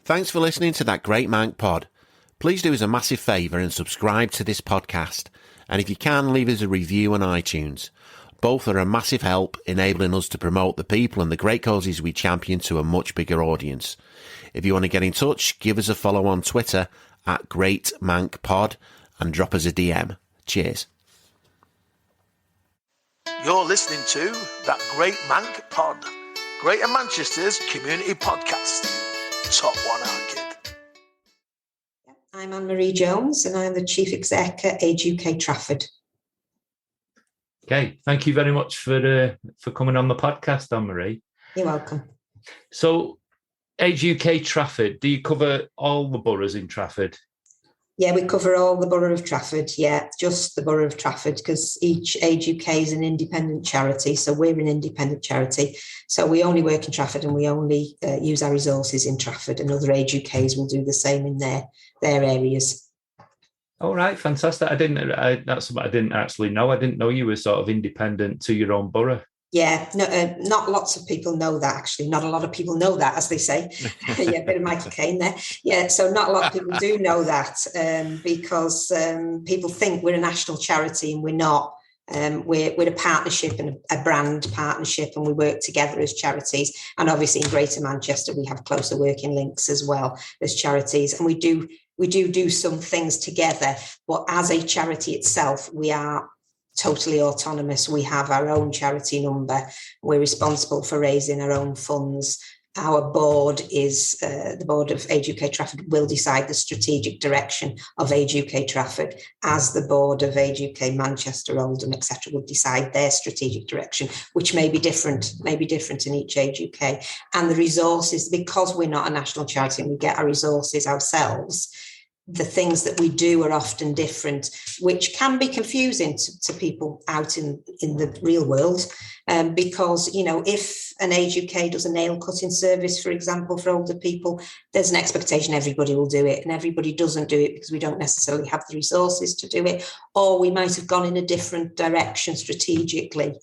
Thanks for listening to that great Manc pod. Please do us a massive favour and subscribe to this podcast. And if you can, leave us a review on iTunes. Both are a massive help, enabling us to promote the people and the great causes we champion to a much bigger audience. If you want to get in touch, give us a follow on Twitter at GreatMancPod and drop us a DM. Cheers. You're listening to That Great Manc Pod, Greater Manchester's community podcast. Top one, our kid. I'm Anne-Marie Jones and I'm the Chief Exec at Age UK Trafford. Okay, thank you very much for coming on the podcast, Anne-Marie. You're welcome. So, Age UK Trafford, do you cover all the boroughs in Trafford? Yeah, we cover all the borough of Trafford. Yeah, just the borough of Trafford, because each Age UK is an independent charity. So we're an independent charity. So we only work in Trafford and we only use our resources in Trafford, and other Age UKs will do the same in their areas. All right, fantastic. That's something I didn't actually know. I didn't know you were sort of independent to your own borough. Yeah, no, not lots of people know that, actually. Not a lot of people know that, as they say. Yeah, a bit of Michael Caine there. Yeah, so not a lot of people do know that because people think we're a national charity and we're not. We're a partnership and a brand partnership, and we work together as charities. And obviously in Greater Manchester, we have closer working links as well as charities. And we do some things together. But as a charity itself, we are totally autonomous. We have our own charity number. We're responsible for raising our own funds. Our board is the board of Age UK Trafford will decide the strategic direction of Age UK Trafford, as the board of Age UK Manchester, Oldham, etc. will decide their strategic direction, which may be different in each Age UK. And the resources, because we're not a national charity and we get our resources ourselves, the things that we do are often different, which can be confusing to people out in the real world. Because, you know, if an Age UK does a nail cutting service, for example, for older people, there's an expectation everybody will do it, and everybody doesn't do it because we don't necessarily have the resources to do it, or we might have gone in a different direction strategically.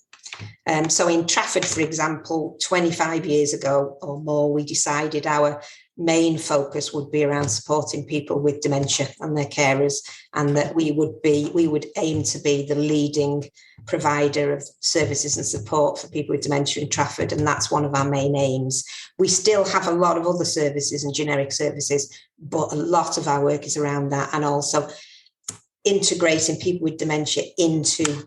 So in Trafford, for example, 25 years ago or more, we decided our main focus would be around supporting people with dementia and their carers, and that we would aim to be the leading provider of services and support for people with dementia in Trafford, and that's one of our main aims. We still have a lot of other services and generic services, but a lot of our work is around that, and also integrating people with dementia into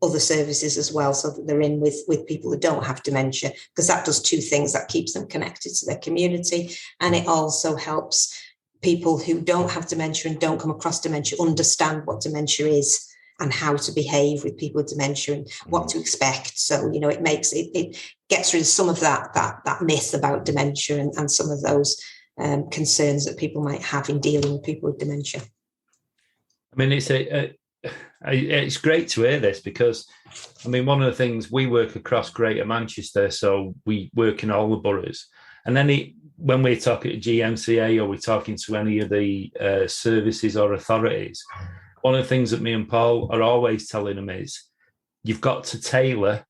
other services as well, so that they're in with people who don't have dementia, because that does two things. That keeps them connected to their community, and it also helps people who don't have dementia and don't come across dementia understand what dementia is and how to behave with people with dementia and what to expect. So, you know, it gets rid of some of that myth about dementia and some of those concerns that people might have in dealing with people with dementia. I mean, it's great to hear this, because, I mean, one of the things, we work across Greater Manchester, so we work in all the boroughs. And then when we're talking to GMCA or we're talking to any of the services or authorities, one of the things that me and Paul are always telling them is you've got to tailor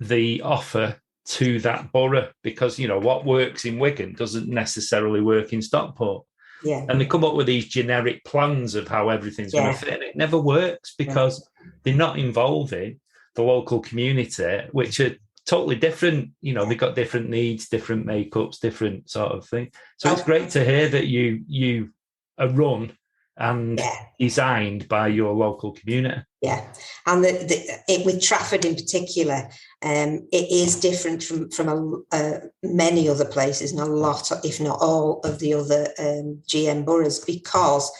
the offer to that borough, because, you know, what works in Wigan doesn't necessarily work in Stockport. Yeah. And they come up with these generic plans of how everything's going to fit, and it never works because they're not involving the local community, which are totally different. You know, they've got different needs, different makeups, different sort of thing. So it's great to hear that you are run and designed by your local community. Yeah, and with Trafford in particular, it is different from many other places, and a lot, if not all, of the other GM boroughs, because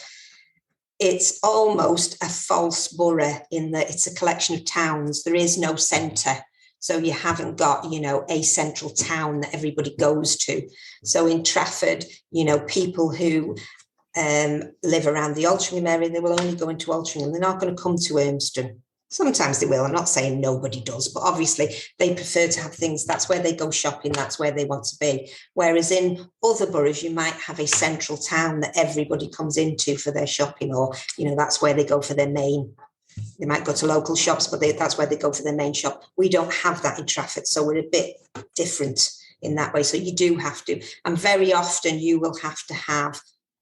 it's almost a false borough in that it's a collection of towns. There is no centre. So you haven't got, you know, a central town that everybody goes to. So in Trafford, you know, people who live around the Altrincham area, they will only go into Altrincham. They're not going to come to Urmston. Sometimes they will. I'm not saying nobody does, but obviously they prefer to have things. That's where they go shopping. That's where they want to be. Whereas in other boroughs, you might have a central town that everybody comes into for their shopping, or, you know, that's where they go for their main. They might go to local shops, but that's where they go for their main shop. We don't have that in Trafford, so we're a bit different in that way. So you do have to, and very often you will have to have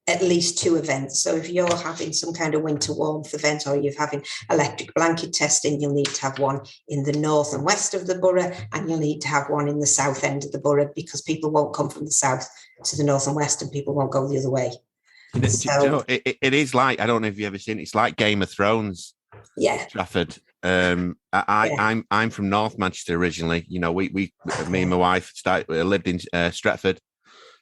at least 2 events. So if you're having some kind of winter warmth event, or you're having electric blanket testing, you'll need to have one in the north and west of the borough, and you'll need to have one in the south end of the borough, because people won't come from the south to the north and west, and people won't go the other way. So, it is like, I don't know if you've ever seen it, it's like Game of Thrones. Yeah, Trafford. I'm from North Manchester originally. You know, me and my wife lived in Stretford,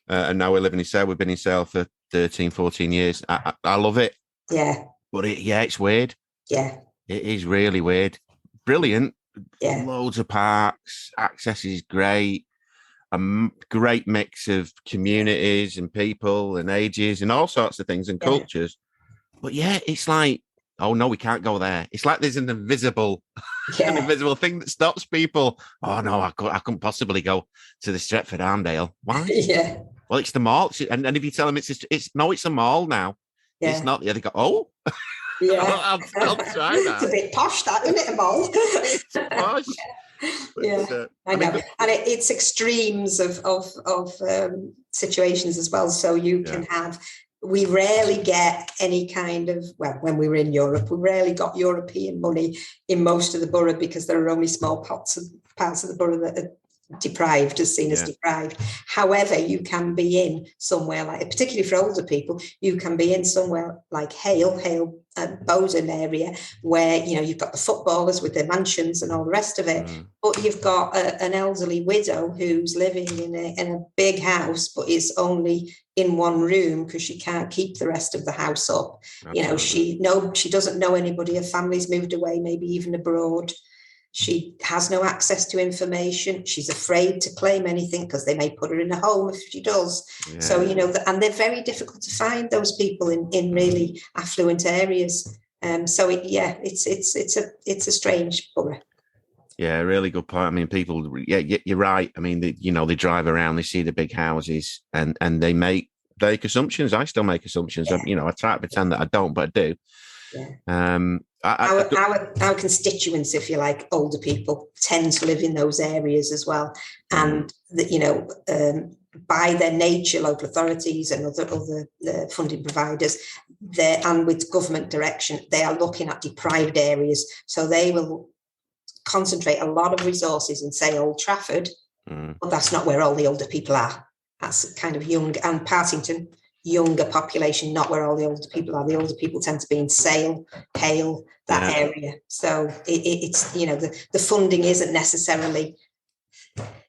and now we're living in Sale. We've been in Sale for 13, 14 years. I love it. Yeah. But it's weird. Yeah. It is really weird. Brilliant. Yeah. Loads of parks. Access is great. A great mix of communities and people and ages and all sorts of things and cultures. But yeah, it's like, oh no, we can't go there. It's like there's an invisible thing that stops people. Oh no, I couldn't possibly go to the Stretford Arndale. Why? Yeah. Well, it's the mall, and if you tell them it's a mall now. Yeah. It's not. Yeah, they go, oh. Yeah. I'll try that. It's a bit posh, that, isn't it, a mall? It's posh. Yeah, I know, and it's extremes of situations as well. So you can have. We rarely get any kind of, well, when we were in Europe, we rarely got European money in most of the borough, because there are only small parts of the borough that are deprived, as seen as deprived. However, you can be in somewhere like, particularly for older people, you can be in somewhere like Hale, Bowden area, where, you know, you've got the footballers with their mansions and all the rest of it, but you've got an elderly widow who's living in a big house, but is only in one room because she can't keep the rest of the house up. Absolutely. You know, she doesn't know anybody. Her family's moved away, maybe even abroad. She has no access to information. She's afraid to claim anything because they may put her in a home if she does. Yeah. So, you know, and they're very difficult to find, those people in really affluent areas. So it's a strange borough. Yeah, really good point. I mean, people, you're right. I mean, they drive around, they see the big houses, and they make assumptions. I still make assumptions. Yeah. I try to pretend that I don't, but I do. Yeah. Our constituents, if you like, older people, tend to live in those areas as well, and by their nature, local authorities and other funding providers, and with government direction, they are looking at deprived areas, so they will concentrate a lot of resources in, say, Old Trafford, but that's not where all the older people are. That's kind of young, and Partington, younger population, not where all the older people are. The older people tend to be in Sale, Hale, that area. So it's the funding isn't necessarily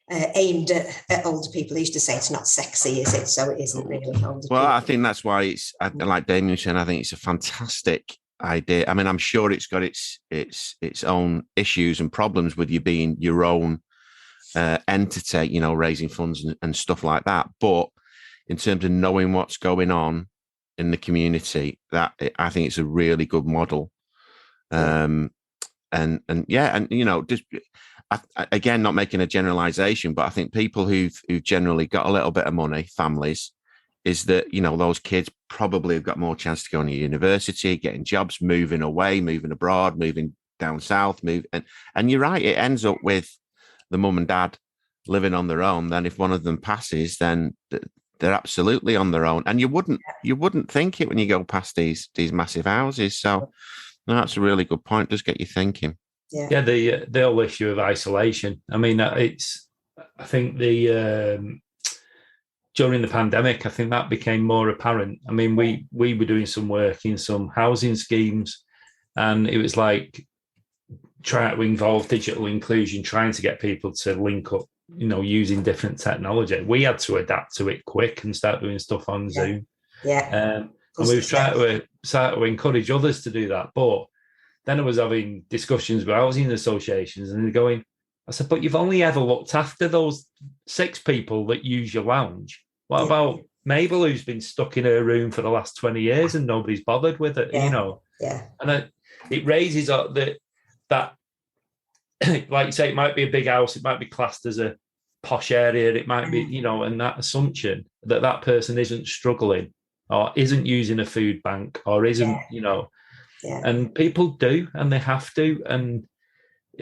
aimed at older people. I used to say it's not sexy, is it? So it isn't really older people. I think that's why it's, like Damien said, I think it's a fantastic idea. I mean, I'm sure it's got its own issues and problems with you being your own entity, raising funds and stuff like that. But in terms of knowing what's going on in the community, that I think it's a really good model. Just again, not making a generalization, but I think people who've generally got a little bit of money, families, is that, those kids probably have got more chance to go to university, getting jobs, moving away, moving abroad, moving down south, and you're right, it ends up with the mum and dad living on their own. Then if one of them passes, then they're absolutely on their own, and you wouldn't think it when you go past these massive houses. So that's a really good point. Does get you thinking. Yeah, the whole issue of isolation. I mean, I think during the pandemic, I think that became more apparent. I mean, we were doing some work in some housing schemes, and it was like trying to involve digital inclusion, trying to get people to link up, using different technology. We had to adapt to it quick and start doing stuff on Zoom. Yeah. And we were trying to encourage others to do that. But then I was having discussions with housing associations, and they're going, I said, but you've only ever looked after those 6 people that use your lounge. What about Mabel, who's been stuck in her room for the last 20 years and nobody's bothered with it, Yeah. And it raises up that, like you say, it might be a big house, it might be classed as a posh area, it might be, and that assumption that person isn't struggling or isn't using a food bank or isn't, and people do, and they have to. And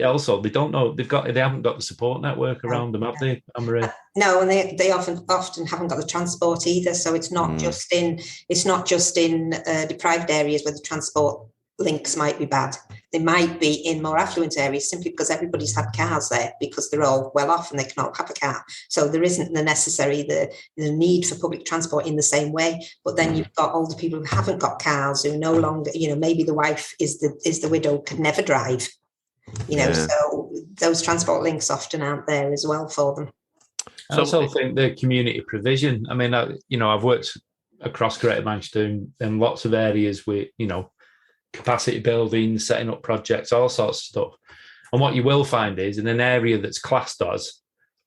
also they don't know they haven't got the support network around them, have they, Anne-Marie? No, and they often haven't got the transport either. So it's not just in deprived areas where the transport links might be bad. They might be in more affluent areas simply because everybody's had cars there because they're all well off and they can all have a car. So there isn't the need for public transport in the same way. But then you've got older people who haven't got cars, who no longer, maybe the wife is the widow, could never drive. So those transport links often aren't there as well for them. I also think the community provision. I mean, I've worked across Greater Manchester in lots of areas with, capacity building, setting up projects, all sorts of stuff. And what you will find is in an area that's classed as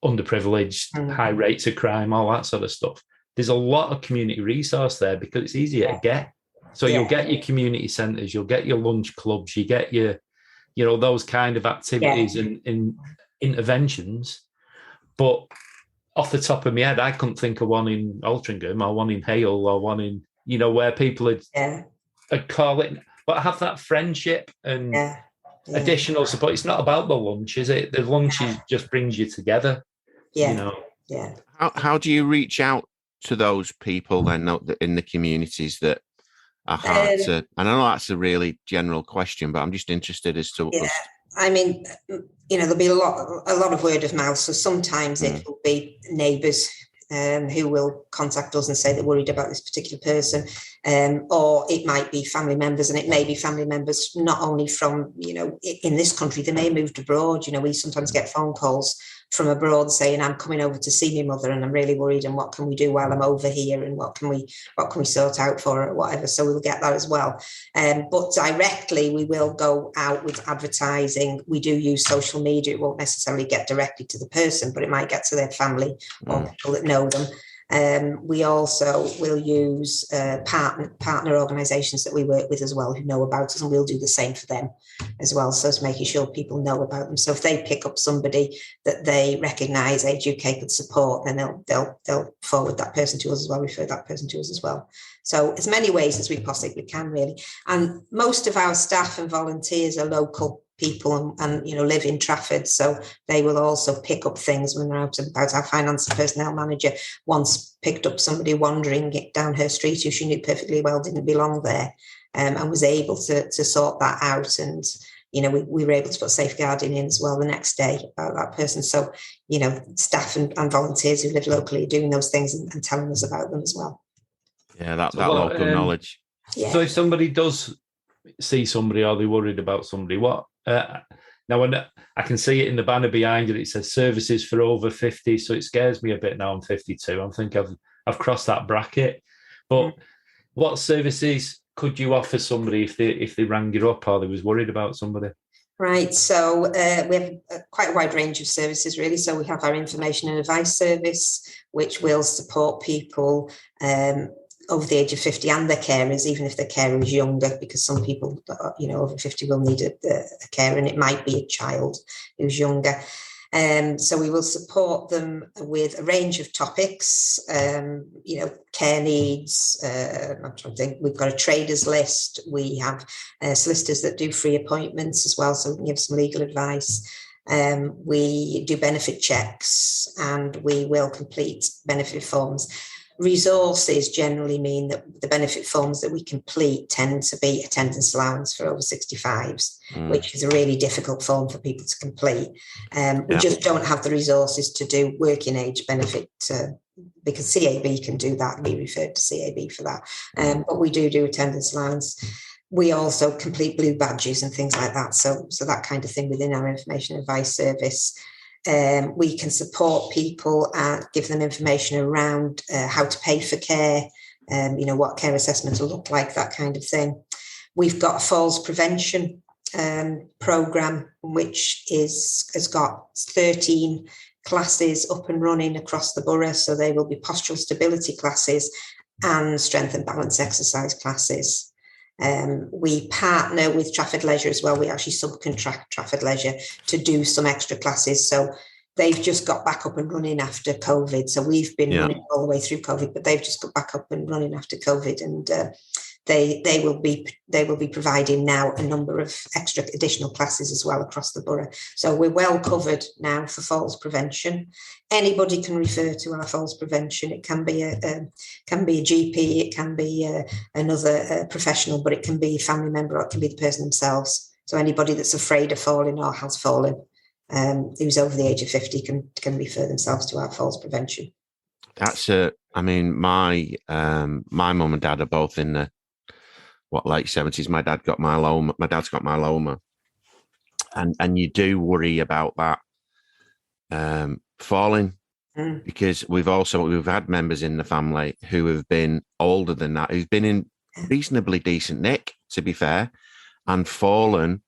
underprivileged, high rates of crime, all that sort of stuff, there's a lot of community resource there because it's easier to get. So you'll get your community centres, you'll get your lunch clubs, you get your, those kind of activities and interventions. But off the top of my head, I couldn't think of one in Altrincham or one in Hale or one in, where people are calling, but have that friendship and additional support. It's not about the lunch, is it? The lunch just brings you together. Yeah. How do you reach out to those people then in the communities that are hard to? And I know that's a really general question, but I'm just interested as to. I mean, there'll be a lot of word of mouth. So sometimes it will be neighbours who will contact us and say they're worried about this particular person, or it might be family members, and it may be family members not only from, in this country, they may have moved abroad. We sometimes get phone calls from abroad saying, I'm coming over to see my mother and I'm really worried, and what can we do while I'm over here, and what can we sort out for her or whatever. So we'll get that as well. But directly we will go out with advertising. We do use social media. It won't necessarily get directly to the person, but it might get to their family or people that know them. We also will use partner organisations that we work with as well who know about us, and we'll do the same for them as well. So it's making sure people know about them. So if they pick up somebody that they recognise Age UK could support, then they'll forward that person to us as well, refer that person to us as well. So as many ways as we possibly can, really. And most of our staff and volunteers are local people and live in Trafford, so they will also pick up things when they're out and about. Our finance and personnel manager once picked up somebody wandering down her street who she knew perfectly well didn't belong there, and was able to sort that out. And we were able to put safeguarding in as well the next day about that person. So staff and volunteers who live locally are doing those things and telling us about them as well. Yeah, that local knowledge. Yeah. So if somebody does see somebody or they're worried about somebody, what? Now, I can see it in the banner behind it says services for over 50. So it scares me a bit now. I'm 52. I think I've crossed that bracket. But what services could you offer somebody if they rang you up or they was worried about somebody? Right. So we have quite a wide range of services, really. So we have our information and advice service, which will support people over the age of 50 and their carers, even if their carer is younger, because some people, over 50 will need a carer, and it might be a child who's younger. So we will support them with a range of topics, care needs. I'm trying to think. We've got a traders list. We have solicitors that do free appointments as well, so we can give some legal advice. We do benefit checks, and we will complete benefit forms. Resources generally mean that the benefit forms that we complete tend to be attendance allowance for over 65s, which is a really difficult form for people to complete. We just don't have the resources to do working age benefit because CAB can do that and be referred to CAB for that. But we do attendance allowance. We also complete blue badges and things like that. So that kind of thing within our information advice service. We can support people and give them information around how to pay for care, what care assessments will look like, that kind of thing. We've got a falls prevention programme, which has got 13 classes up and running across the borough. So they will be postural stability classes and strength and balance exercise classes. We partner with Trafford Leisure as well. We actually subcontract Trafford Leisure to do some extra classes. So they've just got back up and running after COVID. So we've been running all the way through COVID, but they've just got back up and running after COVID, and they will be providing now a number of extra additional classes as well across the borough. So we're well covered now for falls prevention. Anybody can refer to our falls prevention. It can be a GP, it can be another professional, but it can be a family member, or it can be the person themselves. So anybody that's afraid of falling or has fallen, who's over the age of 50 can refer themselves to our falls prevention. That's I mean, my mum and dad are both in the late 70s. My dad's got myeloma, and you do worry about that falling, because we've had members in the family who have been older than that, who've been in reasonably decent nick, to be fair, and fallen,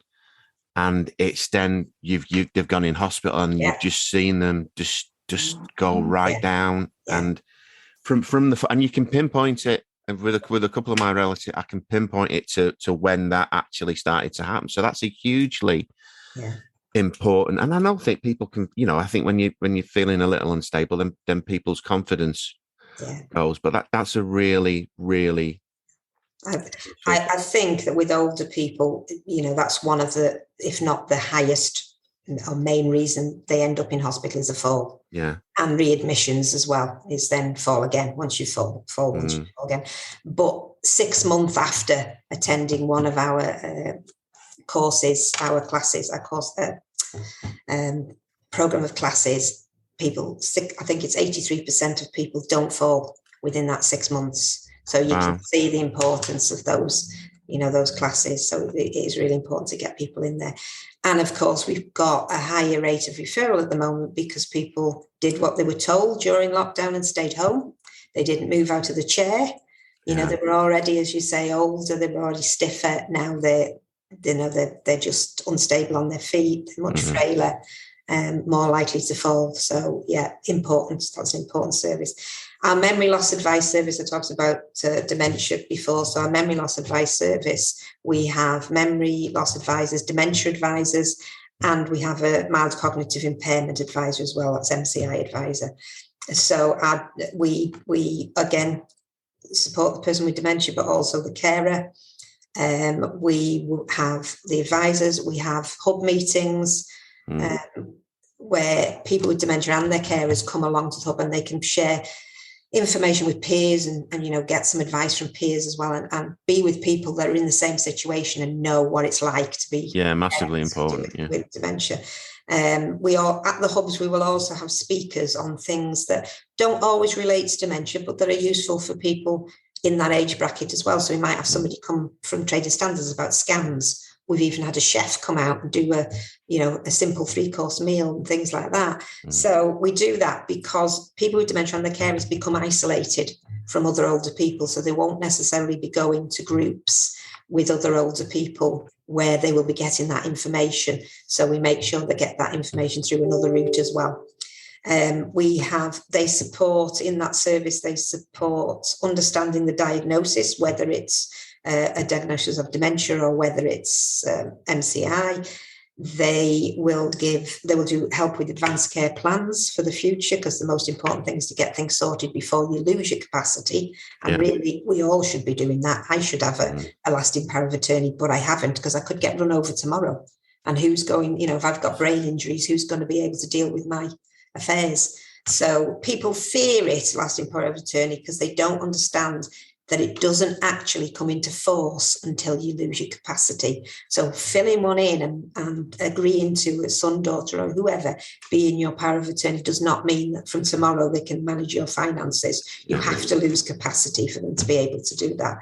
and it's then they've gone in hospital, and you've just seen them just go right down, and from the, and you can pinpoint it. And with a couple of my relatives, I can pinpoint it to when that actually started to happen. So that's a hugely important. And I don't think people can, I think when you're feeling a little unstable, then people's confidence goes. But that's a really, really. I think that with older people, that's one of the, if not the highest or main reason they end up in hospital is a fall. Yeah. And readmissions as well is then fall again once you fall once you fall again. But 6 months after attending one of our courses, our classes, our course program of classes, I think it's 83% of people don't fall within that 6 months. So you can see the importance of those, those classes. So it is really important to get people in there. And of course, we've got a higher rate of referral at the moment because people did what they were told during lockdown and stayed home. They didn't move out of the chair. They were already, as you say, older. They were already stiffer. Now they're just unstable on their feet. They're much frailer and more likely to fall. So important. That's an important service. Our memory loss advice service, I talked about dementia before. So our memory loss advice service, we have memory loss advisors, dementia advisors, and we have a mild cognitive impairment advisor as well. That's MCI advisor. So we again support the person with dementia, but also the carer. We have the advisors. We have hub meetings where people with dementia and their carers come along to the hub, and they can share information with peers and get some advice from peers as well, and be with people that are in the same situation and know what it's like to be massively important with dementia. We are at the hubs. We will also have speakers on things that don't always relate to dementia, but that are useful for people in that age bracket as well. So we might have somebody come from Trading Standards about scams. We've even had a chef come out and do a simple 3-course meal and things like that. So we do that because people with dementia and their carers become isolated from other older people. So they won't necessarily be going to groups with other older people where they will be getting that information. So we make sure they get that information through another route as well. They support in that service, they support understanding the diagnosis, whether it's a diagnosis of dementia or whether it's MCI. They will do help with advanced care plans for the future, because the most important thing is to get things sorted before you lose your capacity. And really, we all should be doing that. I should have a lasting power of attorney, but I haven't, because I could get run over tomorrow. And who's going, if I've got brain injuries, who's going to be able to deal with my affairs? So people fear it, lasting power of attorney, because they don't understand that it doesn't actually come into force until you lose your capacity. So filling one in and agreeing to a son, daughter, or whoever being your power of attorney does not mean that from tomorrow they can manage your finances. You have to lose capacity for them to be able to do that.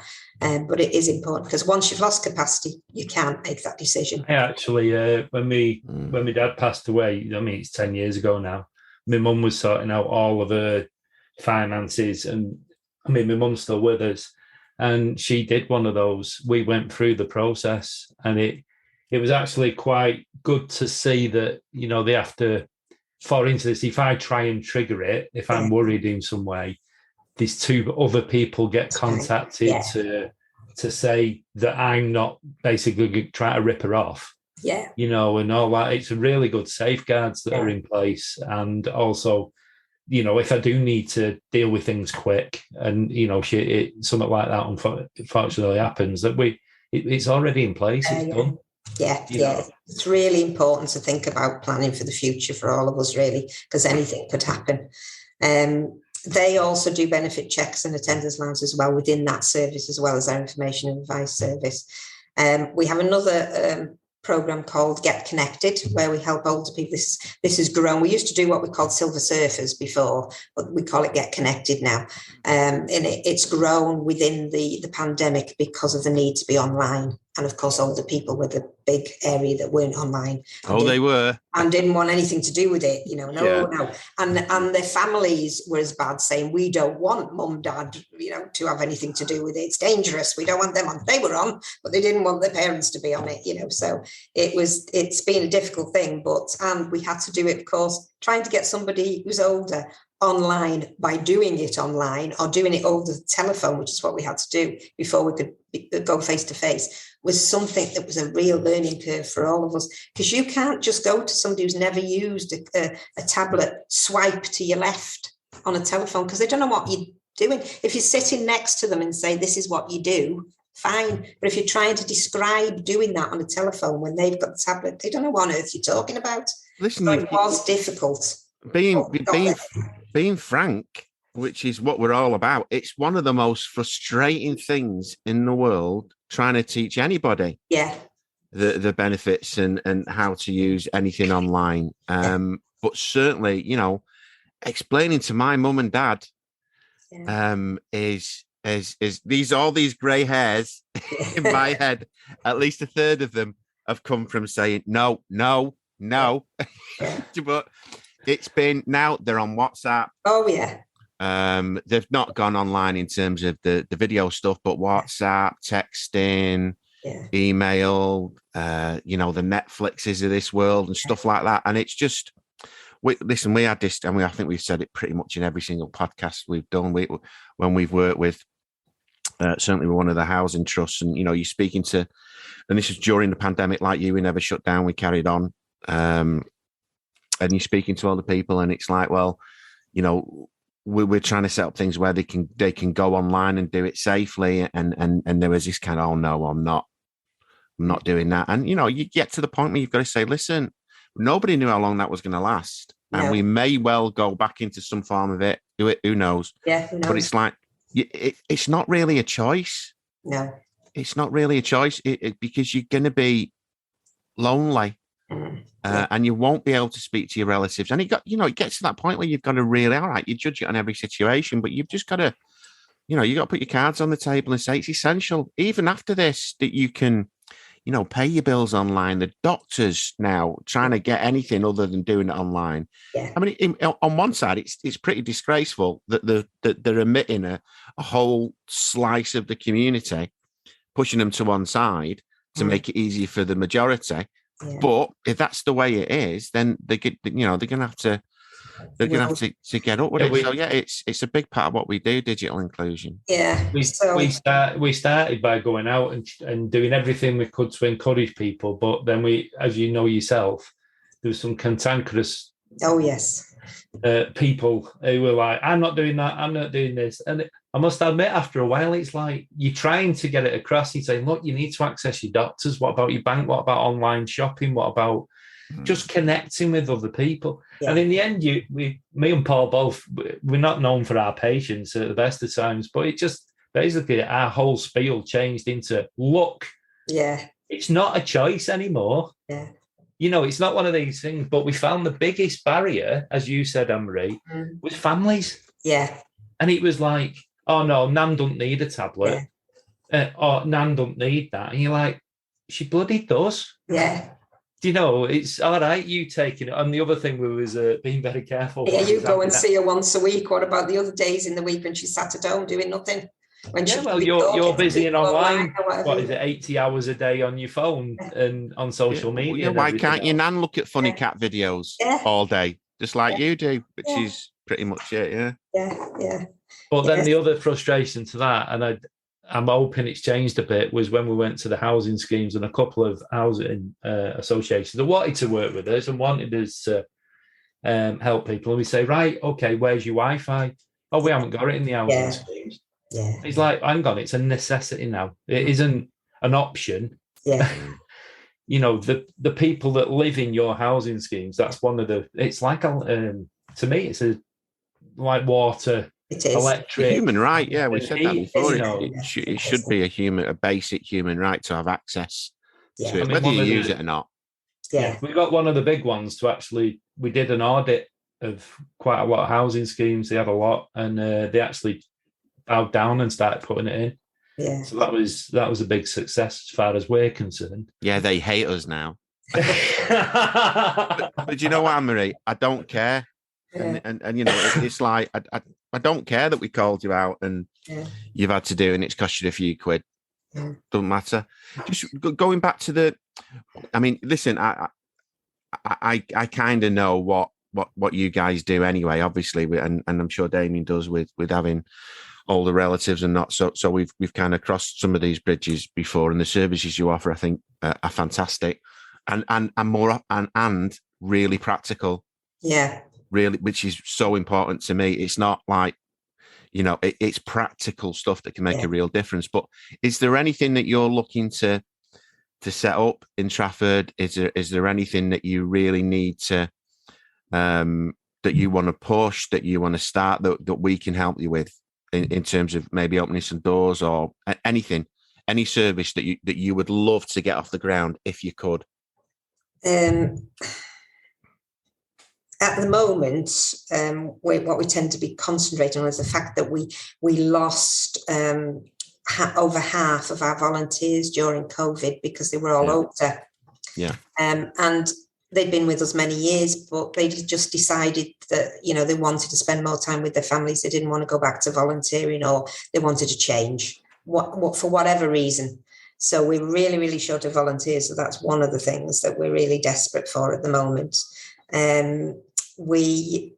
But it is important, because once you've lost capacity, you can't make that decision. I actually, when my dad passed away, it's 10 years ago now, my mum was sorting out all of her finances, and my mum's still with us, and she did one of those. We went through the process, and it was actually quite good to see that, they have to fall into this. If I try and trigger it, if I'm worried in some way, these 2 other people get contacted to say that I'm not basically trying to rip her off. Yeah. And all that. It's a really good safeguards that are in place. And also, if I do need to deal with things quick and, something like that unfortunately happens, that it's already in place. It's done. Yeah. It's really important to think about planning for the future for all of us, really, because anything could happen. They also do benefit checks and attendance lines as well within that service, as well as our information and advice service. We have another program called Get Connected, where we help older people. This has grown. We used to do what we called Silver Surfers before, but we call it Get Connected now. And it's grown within the pandemic because of the need to be online. And of course, older people were the big area that weren't online. They were. And didn't want anything to do with it, no. And their families were as bad, saying, we don't want mum, dad, to have anything to do with it. It's dangerous. We don't want them on. They were on, but they didn't want their parents to be on it, So it's been a difficult thing, and we had to do it, of course, trying to get somebody who's older online by doing it online or doing it over the telephone, which is what we had to do before we could go face to face, was something that was a real learning curve for all of us, because you can't just go to somebody who's never used a tablet, swipe to your left on a telephone, because they don't know what you're doing. If you're sitting next to them and say, this is what you do, fine. But if you're trying to describe doing that on a telephone when they've got the tablet, they don't know what on earth you're talking about. Listen, so it was difficult. Being frank, which is what we're all about, it's one of the most frustrating things in the world, trying to teach anybody the benefits and how to use anything online. But certainly, explaining to my mum and dad is all these grey hairs in my head. At least a third of them have come from saying no. But it's been, now they're on WhatsApp. Oh yeah. They've not gone online in terms of the video stuff, but WhatsApp, texting, email, the Netflixes of this world and stuff like that. And it's just, we had this, and I think we've said it pretty much in every single podcast we've done. When we've worked with, certainly with one of the housing trusts, and you're speaking to, and this is during the pandemic, like we never shut down, we carried on. And you're speaking to all the people, and it's like, well, we're trying to set up things where they can go online and do it safely. And there was this kind of, oh no, I'm not doing that. And you get to the point where you've got to say, listen, nobody knew how long that was going to last, and we may well go back into some form of it. Who knows? Yeah, who knows? But it's like, it's not really a choice. No, it's not really a choice because you're going to be lonely. And you won't be able to speak to your relatives. And it gets to that point where you've got to really, all right, you judge it on every situation, but you've just got to, you got to put your cards on the table and say it's essential, even after this, that you can, pay your bills online. The doctors now trying to get anything other than doing it online. Yeah. I mean, on one side, it's pretty disgraceful that they're omitting a whole slice of the community, pushing them to one side to make it easier for the majority. Yeah. But if that's the way it is, then they're going to have to get up with it. So it's a big part of what we do, digital inclusion. Yeah, we started by going out and doing everything we could to encourage people, but then we, as you know yourself, there was some cantankerous. Oh yes. People who were like, I'm not doing that, I'm not doing this. And I must admit, after a while, it's like you're trying to get it across. You're saying, look, you need to access your doctors. What about your bank? What about online shopping? What about just connecting with other people? Yeah. And in the end, me and Paul both, we're not known for our patience at the best of times, but it just basically our whole spiel changed into, look, it's not a choice anymore. Yeah. It's not one of these things, but we found the biggest barrier, as you said, Anne-Marie, was families. Yeah. And it was like, oh, no, Nan don't need a tablet. Yeah. Or Nan don't need that. And you're like, she bloody does. Yeah. It's all right, you taking it. And the other thing was being very careful. Yeah, you go and see her once a week. What about the other days in the week when she's sat at home doing nothing? You're busy and online. What is it, 80 hours a day on your phone and on social media? Why can't your Nan look at funny cat videos all day, just like you do? Which is pretty much it, Yeah. But then the other frustration to that, and I'm hoping it's changed a bit, was when we went to the housing schemes, and a couple of housing associations that wanted to work with us and wanted us to help people. And we say, right, okay, where's your Wi-Fi? Oh, we haven't got it in the housing schemes. Yeah. It's like, hang on, it's a necessity now. It isn't an option. Yeah. You know, the people that live in your housing schemes, that's one of the, it's like, to me, it's like water, It is. electric. A human right, yeah, we've said that before. It should be a basic human right to have access to it, whether you use it or not. Yeah. We got one of the big ones to actually, we did an audit of quite a lot of housing schemes. They had a lot, and they actually bowed down and started putting it in. Yeah. So that was a big success as far as we're concerned. Yeah, they hate us now. but you know what, Anne-Marie? I don't care. Yeah. And you know, it's like, I don't care that we called you out and you've had to do, and it's cost you a few quid. Yeah. Doesn't matter. Just going back to I mean, listen, I kind of know what you guys do anyway, obviously, and I'm sure Damien does with having older relatives and not. So we've kind of crossed some of these bridges before, and the services you offer, I think, are fantastic and more and really practical. Yeah. Really, which is so important to me. It's not like, you know, it's practical stuff that can make a real difference. But is there anything that you're looking to set up in Trafford? Is there anything that you really need to that you want to push, that you want to start, that we can help you with in terms of maybe opening some doors or anything, any service that you would love to get off the ground if you could? At the moment, what we tend to be concentrating on is the fact that we lost over half of our volunteers during COVID because they were all older. Yeah. And they'd been with us many years, but they just decided that, you know, they wanted to spend more time with their families. They didn't want to go back to volunteering, or they wanted to change what for whatever reason. So we're really, really short of volunteers. So that's one of the things that we're really desperate for at the moment. We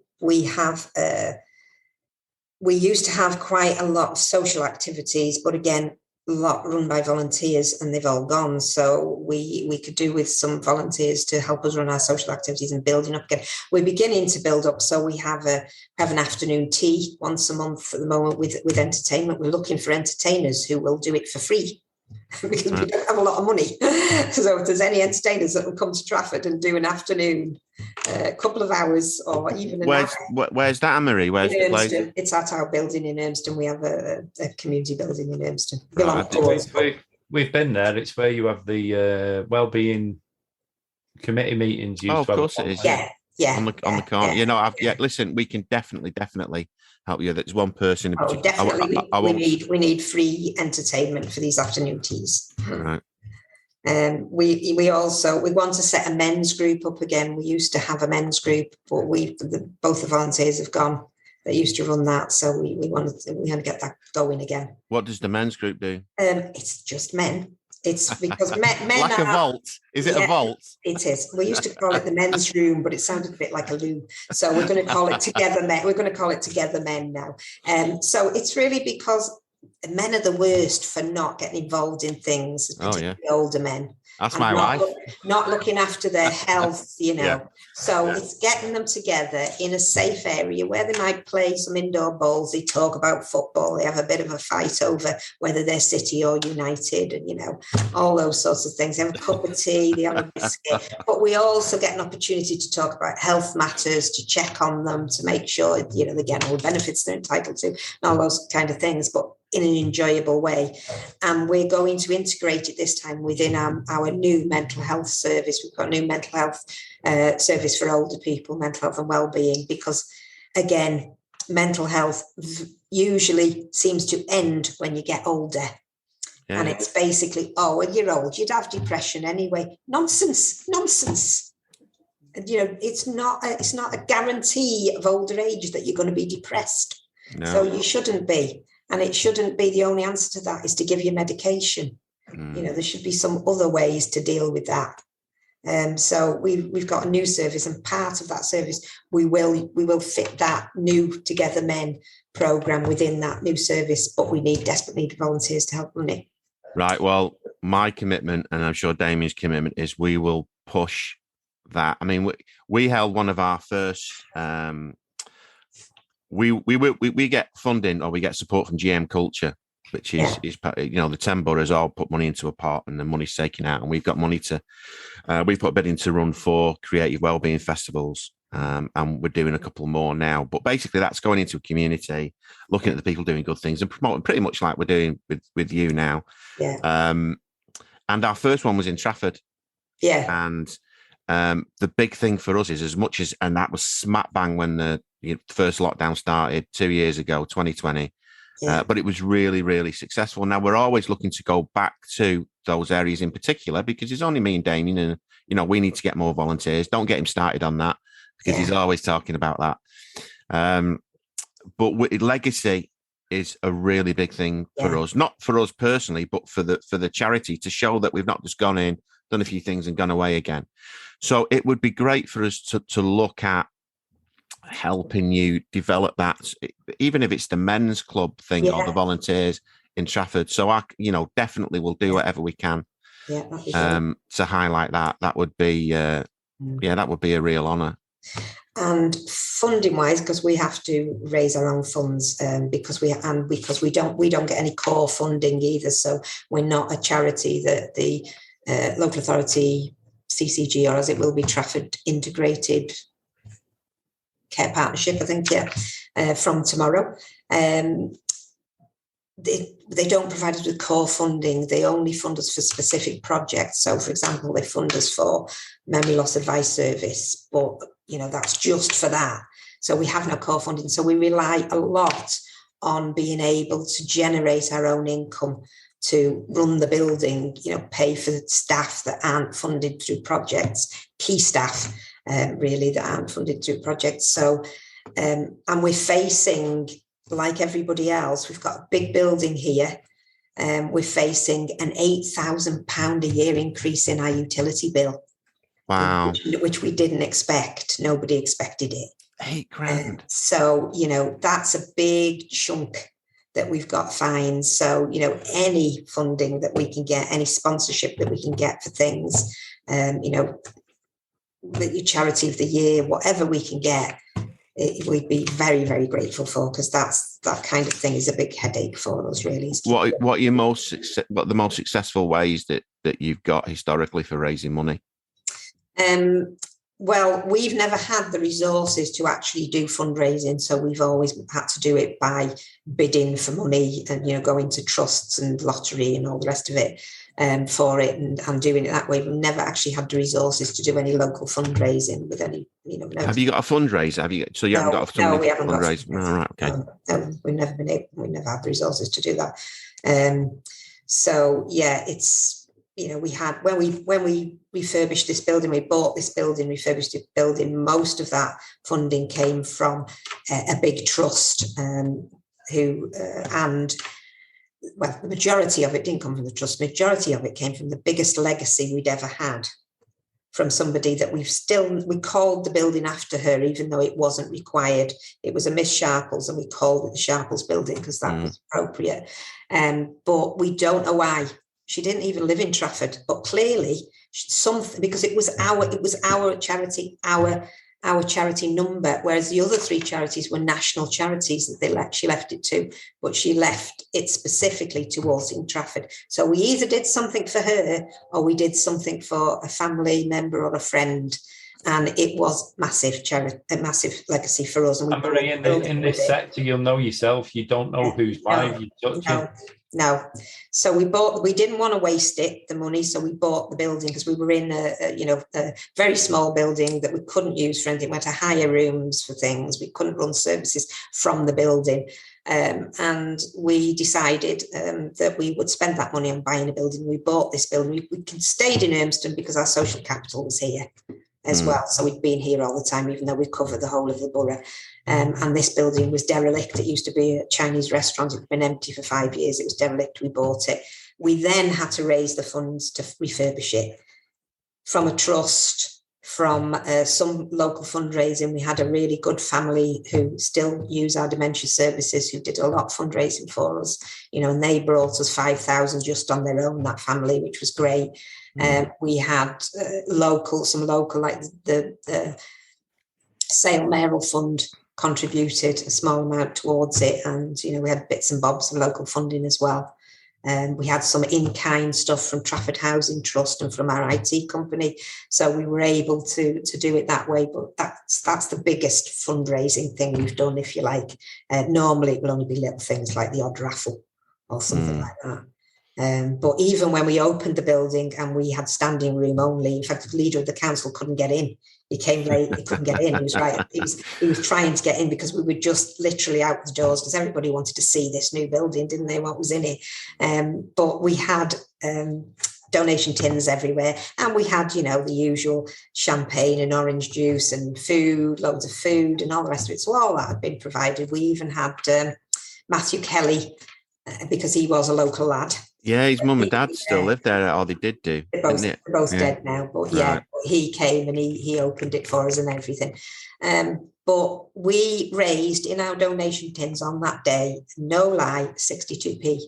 used to have quite a lot of social activities, but again, a lot run by volunteers, and they've all gone. So we could do with some volunteers to help us run our social activities and building up again. We're beginning to build up. So we have an afternoon tea once a month at the moment with entertainment. We're looking for entertainers who will do it for free, because we don't have a lot of money. So if there's any entertainers that will come to Trafford and do an afternoon, a couple of hours, or even an hour. Where's that, Anne-Marie? Where's the place? It's at our building in Urmston. We have a community building in Urmston. We've been there. It's where you have the wellbeing committee meetings. Of course it is. Yeah. On the corner. You know, listen, we can definitely help you. There's one person in particular. Definitely. We need free entertainment for these afternoon teas. Right. We want to set a men's group up again. We used to have a men's group, but both the volunteers have gone. They used to run that, so we want to get that going again. What does the men's group do? It's just men. It's because men like are, a vault. Is it a vault? It is. We used to call it the men's room, but it sounded a bit like a loo. So we're going to call it Together Men. We're going to call it Together Men now. So it's really because men are the worst for not getting involved in things, particularly older men. That's my wife. Not looking after their health, you know. Yeah. So it's getting them together in a safe area where they might play some indoor balls. They talk about football. They have a bit of a fight over whether they're City or United, and, you know, all those sorts of things. They have a cup of tea, they have a biscuit. But we also get an opportunity to talk about health matters, to check on them, to make sure, you know, they get all the benefits they're entitled to, and all those kind of things, but in an enjoyable way. And we're going to integrate it this time within our new mental health service. We've got a new mental health service for older people, mental health and wellbeing, because, again, mental health usually seems to end when you get older. Yeah. And it's basically, when you're old, you'd have depression anyway. Nonsense. You know, it's not a guarantee of older age that you're going to be depressed. No. So you shouldn't be. And it shouldn't be the only answer to that is to give you medication. You know, there should be some other ways to deal with that. So we've got a new service, and part of that service we will fit that new Together Men programme within that new service, but we desperately need volunteers to help run it. Right. Well, my commitment, and I'm sure Damien's commitment, is we will push that. I mean, we held one of our first. We get funding, or we get support from GM Culture, which is the 10 boroughs all put money into a pot, and the money's taken out, and we've got money to. We've put a bid in to run 4 creative wellbeing festivals, and we're doing a couple more now. But basically, that's going into a community, looking at the people doing good things, and promoting pretty much like we're doing with you now. Yeah. And our first one was in Trafford. Yeah. And the big thing for us is, as much as, and that was smack bang when the first lockdown started 2 years ago, 2020. Yeah. But it was really, really successful. Now we're always looking to go back to those areas in particular, because it's only me and Damien, and we need to get more volunteers. Don't get him started on that, because he's always talking about that. But legacy is a really big thing for us, not for us personally, but for the charity, to show that we've not just gone in, done a few things and gone away again. So it would be great for us to look at helping you develop that, even if it's the men's club thing or the volunteers in Trafford. So I, definitely will do whatever we can to highlight that. That would be, that would be a real honour. And funding wise, because we have to raise our own funds, because we don't get any core funding either. So we're not a charity that the local authority, CCG, or as it will be, Trafford Integrated Care Partnership, I think, from tomorrow. They don't provide us with core funding. They only fund us for specific projects. So, for example, they fund us for memory loss advice service, but that's just for that. So we have no core funding. So we rely a lot on being able to generate our own income to run the building, pay for staff that aren't funded through projects, key staff, really, that aren't funded through projects. So, and we're facing, like everybody else, we've got a big building here. We're facing an £8,000 a year increase in our utility bill. Wow. Which we didn't expect. Nobody expected it. £8,000. So, that's a big chunk that we've got fines. So, any funding that we can get, any sponsorship that we can get for things, the charity of the year, whatever we can get, we'd be very, very grateful for, because that kind of thing is a big headache for us, really. What are the most successful ways that you've got historically for raising money? Well, we've never had the resources to actually do fundraising, so we've always had to do it by bidding for money and going to trusts and lottery and all the rest of it for it, and doing it that way. We've never actually had the resources to do any local fundraising with any. No. Have you got a fundraiser? Have you? So you haven't got a fundraiser? No, we haven't got a fundraiser. Oh, right, okay. No, we've never been able. We never had the resources to do that. So yeah, it's. We had, when we refurbished this building, we bought this building, refurbished this building, most of that funding came from a big trust the majority of it didn't come from the trust. Majority of it came from the biggest legacy we'd ever had, from somebody that we called the building after her, even though it wasn't required. It was a Miss Sharples, and we called it the Sharples building because that was appropriate. But we don't know why. She didn't even live in Trafford, but clearly something, because it was our charity, our charity number, whereas the other 3 charities were national charities that she left it to, but she left it specifically to us in Trafford. So we either did something for her or we did something for a family member or a friend. And it was a massive legacy for us. And Marie, in this sector, you'll know yourself. You don't know who's buying. No. So we didn't want to waste the money. So we bought the building because we were in a very small building that we couldn't use for anything. We had to hire rooms for things. We couldn't run services from the building. And we decided that we would spend that money on buying a building. We bought this building. We stayed in Urmston because our social capital was here as well. So we'd been here all the time, even though we covered the whole of the borough. And this building was derelict. It used to be a Chinese restaurant. It had been empty for 5 years. It was derelict. We bought it. We then had to raise the funds to refurbish it from a trust, from some local fundraising. We had a really good family who still use our dementia services, who did a lot of fundraising for us, and they brought us 5,000 just on their own, that family, which was great. We had some local, like the Sale Mayoral Fund contributed a small amount towards it, and we had bits and bobs of local funding as well. We had some in-kind stuff from Trafford Housing Trust and from our IT company, so we were able to do it that way. But that's the biggest fundraising thing we've done, if you like. Normally it will only be little things like the odd raffle or something like that. But even when we opened the building and we had standing room only, in fact, the leader of the council couldn't get in. He came late, he couldn't get in. He was right. He was trying to get in because we were just literally out the doors, because everybody wanted to see this new building, didn't they, what was in it? But we had donation tins everywhere, and we had, the usual champagne and orange juice and food, loads of food and all the rest of it. So all that had been provided. We even had Matthew Kelly, because he was a local lad. Yeah, his mum and dad still live there, or they did do. They're both dead now, but right. He came and he opened it for us and everything. But we raised in our donation tins on that day, no lie, 62p.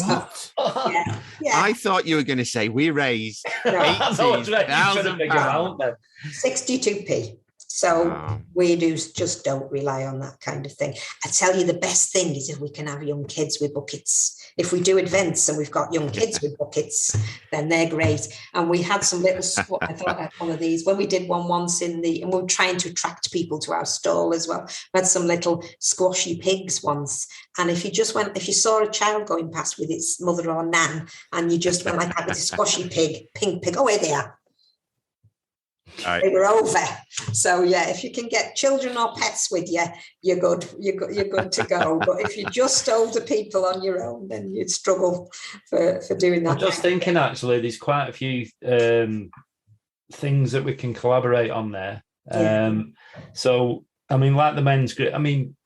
What? Yeah. I thought you were going to say we raised £18,000. 62p. So we just don't rely on that kind of thing. I tell you, the best thing is if we can have young kids with buckets. If we do events and we've got young kids with buckets, then they're great. And we had some little, I thought I had one of these when we did one once and we were trying to attract people to our stall as well. We had some little squashy pigs once. And if you saw a child going past with its mother or nan, and you just went like that with a squashy pink pig, away they are. Right. They were over. So if you can get children or pets with you, you're good. You're good to go. But if you're just older people on your own, then you'd struggle for doing that. I'm just thinking, actually, there's quite a few things that we can collaborate on there. So, I mean, like the men's group, I mean,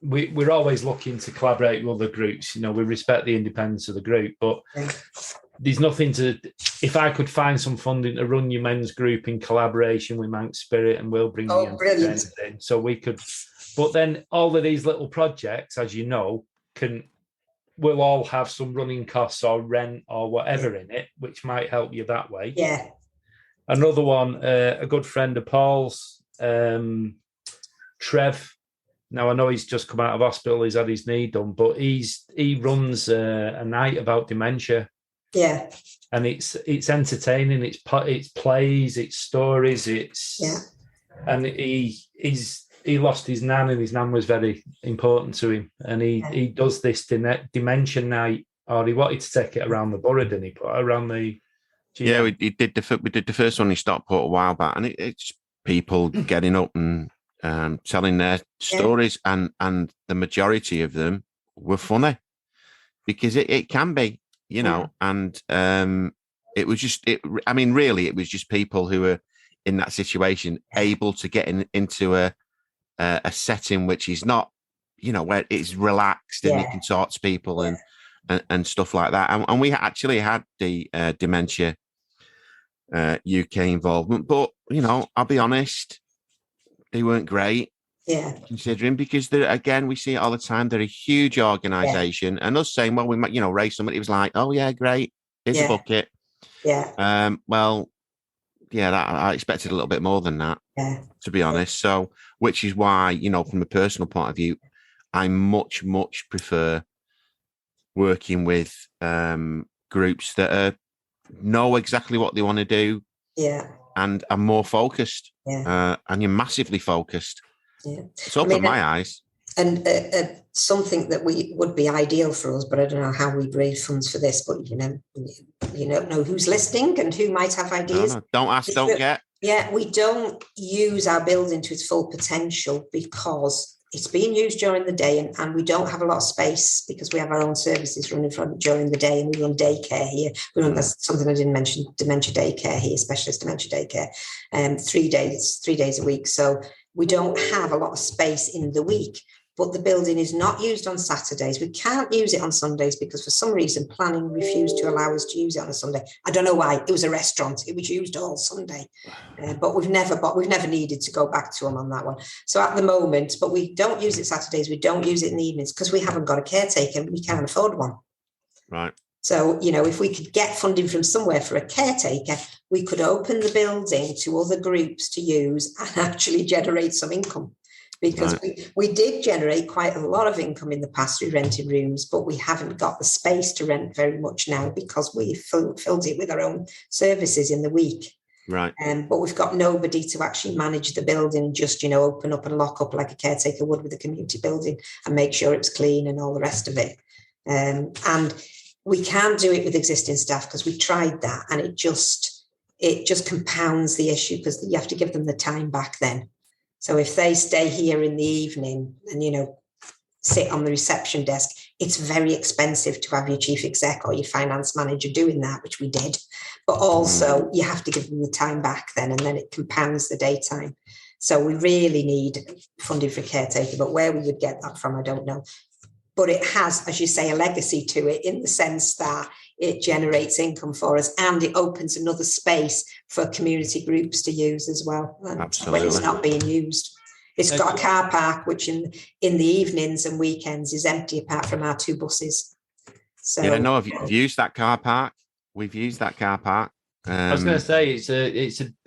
we're always looking to collaborate with other groups. We respect the independence of the group, but there's nothing if I could find some funding to run your men's group in collaboration with Manc Spirit, and we'll bring the brilliant in, so we could. But then all of these little projects, as you know, will all have some running costs or rent or whatever in it, which might help you that way. Yeah. Another one, a good friend of Paul's, Trev. Now I know he's just come out of hospital; he's had his knee done, but he runs a night about dementia. Yeah, and it's entertaining. It's plays, it's stories, and he lost his nan, and his nan was very important to him. And he does this dementia night, or he wanted to take it around the borough, didn't he? Around the we did the first one in Stockport a while back, and it's people getting up and telling their stories, and the majority of them were funny, because it can be. And it was just, really, it was just people who were in that situation able to get into a setting which is not, where it's relaxed and you can talk to people and stuff like that. And we actually had the Dementia UK involvement, but, I'll be honest, they weren't great. Yeah, considering, because again, we see it all the time. They're a huge organisation, and us saying, "Well, we might, raise somebody." It was like, "Oh yeah, great, here's a bucket." Yeah. I expected a little bit more than that. Yeah. To be honest, so which is why, from a personal point of view, I much prefer working with groups that know exactly what they want to do. Yeah. And are more focused. Yeah. And you're massively focused. Yeah. It's opened my eyes. And something that would be ideal for us, but I don't know how we raise funds for this, but you don't know who's listening and who might have ideas. No. Don't ask, don't get. Yeah, we don't use our building to its full potential because it's being used during the day, and we don't have a lot of space because we have our own services running during the day, and we run daycare here. We run, that's something I didn't mention, dementia daycare here, specialist dementia daycare, 3 days a week. So we don't have a lot of space in the week. but the building is not used on Saturdays. We can't use it on Sundays because for some reason planning refused to allow us to use it on a Sunday. I don't know why. It was a restaurant. It was used all Sunday, but we've never needed to go back to them on that one. So at the moment, but we don't use it Saturdays. We don't use it in the evenings because we haven't got a caretaker. We can't afford one. Right. So, if we could get funding from somewhere for a caretaker, we could open the building to other groups to use and actually generate some income. Because we did generate quite a lot of income in the past through rented rooms, but we haven't got the space to rent very much now because we filled it with our own services in the week. Right. But we've got nobody to actually manage the building, just, open up and lock up like a caretaker would with a community building and make sure it's clean and all the rest of it. And we can't do it with existing staff because we tried that and it just compounds the issue because you have to give them the time back then. So if they stay here in the evening and, sit on the reception desk, it's very expensive to have your chief exec or your finance manager doing that, which we did. But also you have to give them the time back then, and then it compounds the daytime. So we really need funding for caretaker, but where we would get that from, I don't know. But it has, as you say, a legacy to it in the sense that it generates income for us and it opens another space for community groups to use as well. Absolutely. When it's not being used. It's got a car park, which in the evenings and weekends is empty apart from our 2 buses. So yeah, no, I've used that car park. We've used that car park. I was going to say it's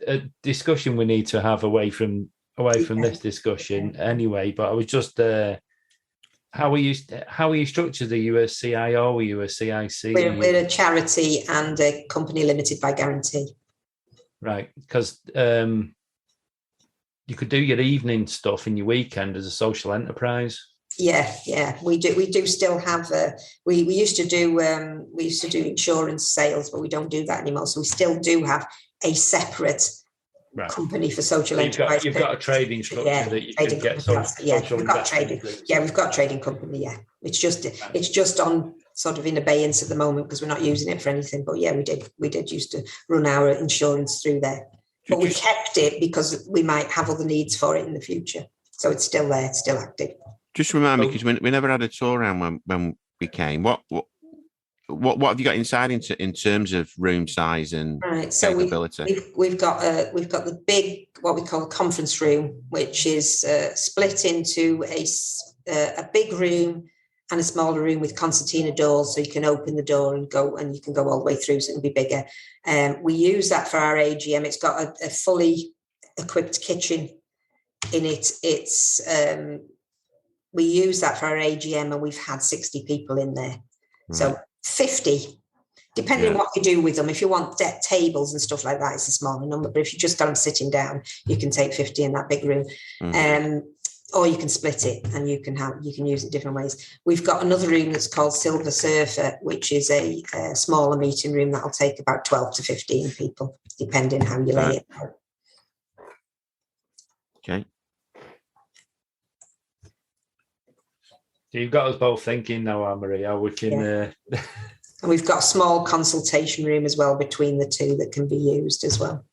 a discussion we need to have away from this discussion anyway. But I was just how are you structured? Are you a CIO? Are you a CIC? We're a charity and a company limited by guarantee. Right, because you could do your evening stuff in your weekend as a social enterprise. Yeah, we do still have. We used to do insurance sales, but we don't do that anymore. So we still do have a separate company for social enterprise. You've got a trading structure that you can get. We've got trading. Yeah, we've got trading company. Yeah, it's just on sort of in abeyance at the moment because we're not using it for anything. But yeah, we did used to run our insurance through there, but we kept it because we might have other needs for it in the future. So it's still there, it's still active. Just remind me, because we never had a tour around when we came. What have you got inside in terms of room size and capability? So we've got the big, what we call a conference room, which is split into a big room and a smaller room with concertina doors, so you can open the door and go, and you can go all the way through, so it can be bigger. We use that for our AGM. It's got a fully equipped kitchen in it. We use that for our AGM, and we've had 60 people in there. Right. So 50, depending on what you do with them. If you want tables and stuff like that, it's a smaller number. But if you just got them sitting down, you can take 50 in that big room. Or you can split it and you can use it different ways. We've got another room that's called Silver Surfer, which is a smaller meeting room that'll take about 12 to 15 people, depending how you lay it out. Okay. So you've got us both thinking now, Anne-Marie, how we can... And we've got a small consultation room as well between the two that can be used as well.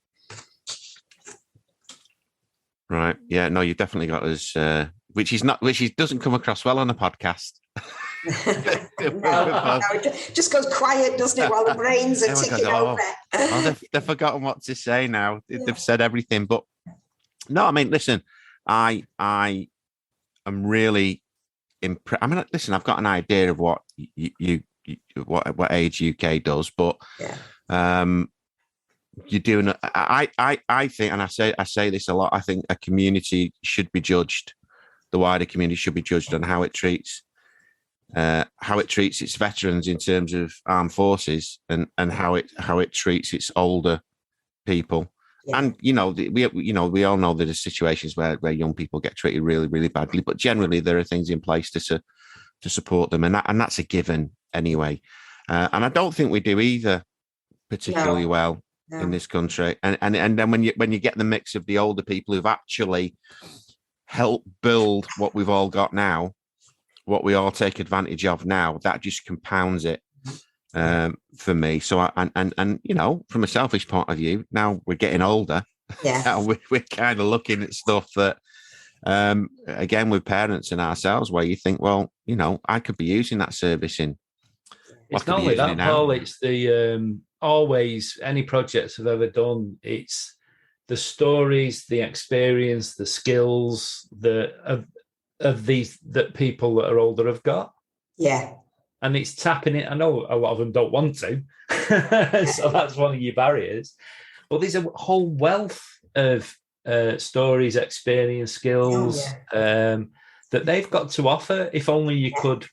Right. Yeah. No, you've definitely got us, which doesn't come across well on a podcast. no, it just goes quiet, doesn't it, while the brains are ticking over. They've forgotten what to say now. They've said everything. But no, I mean, listen, I am really impressed. I mean, listen, I've got an idea of what what Age UK does, but you're doing. I think, and I say this a lot. I think a community should be judged. The wider community should be judged on how it treats its veterans in terms of armed forces, and how it treats its older people. Yeah. And we all know there are situations where young people get treated really, really badly, but generally there are things in place to support them, and that's a given anyway. And I don't think we do either particularly well in this country. And then when you get the mix of the older people who've actually helped build what we've all got now, what we all take advantage of now, that just compounds it for me. So and from a selfish point of view, now we're getting older. Yeah, we're kind of looking at stuff that Again, with parents and ourselves, where you think, well, I could be using that service in. It's not only that, Paul. It's the always any projects I've ever done. It's the stories, the experience, the skills of these that people that are older have got. Yeah. And it's tapping it. I know a lot of them don't want to, so that's one of your barriers. But there's a whole wealth of stories, experience, skills that they've got to offer. If only you could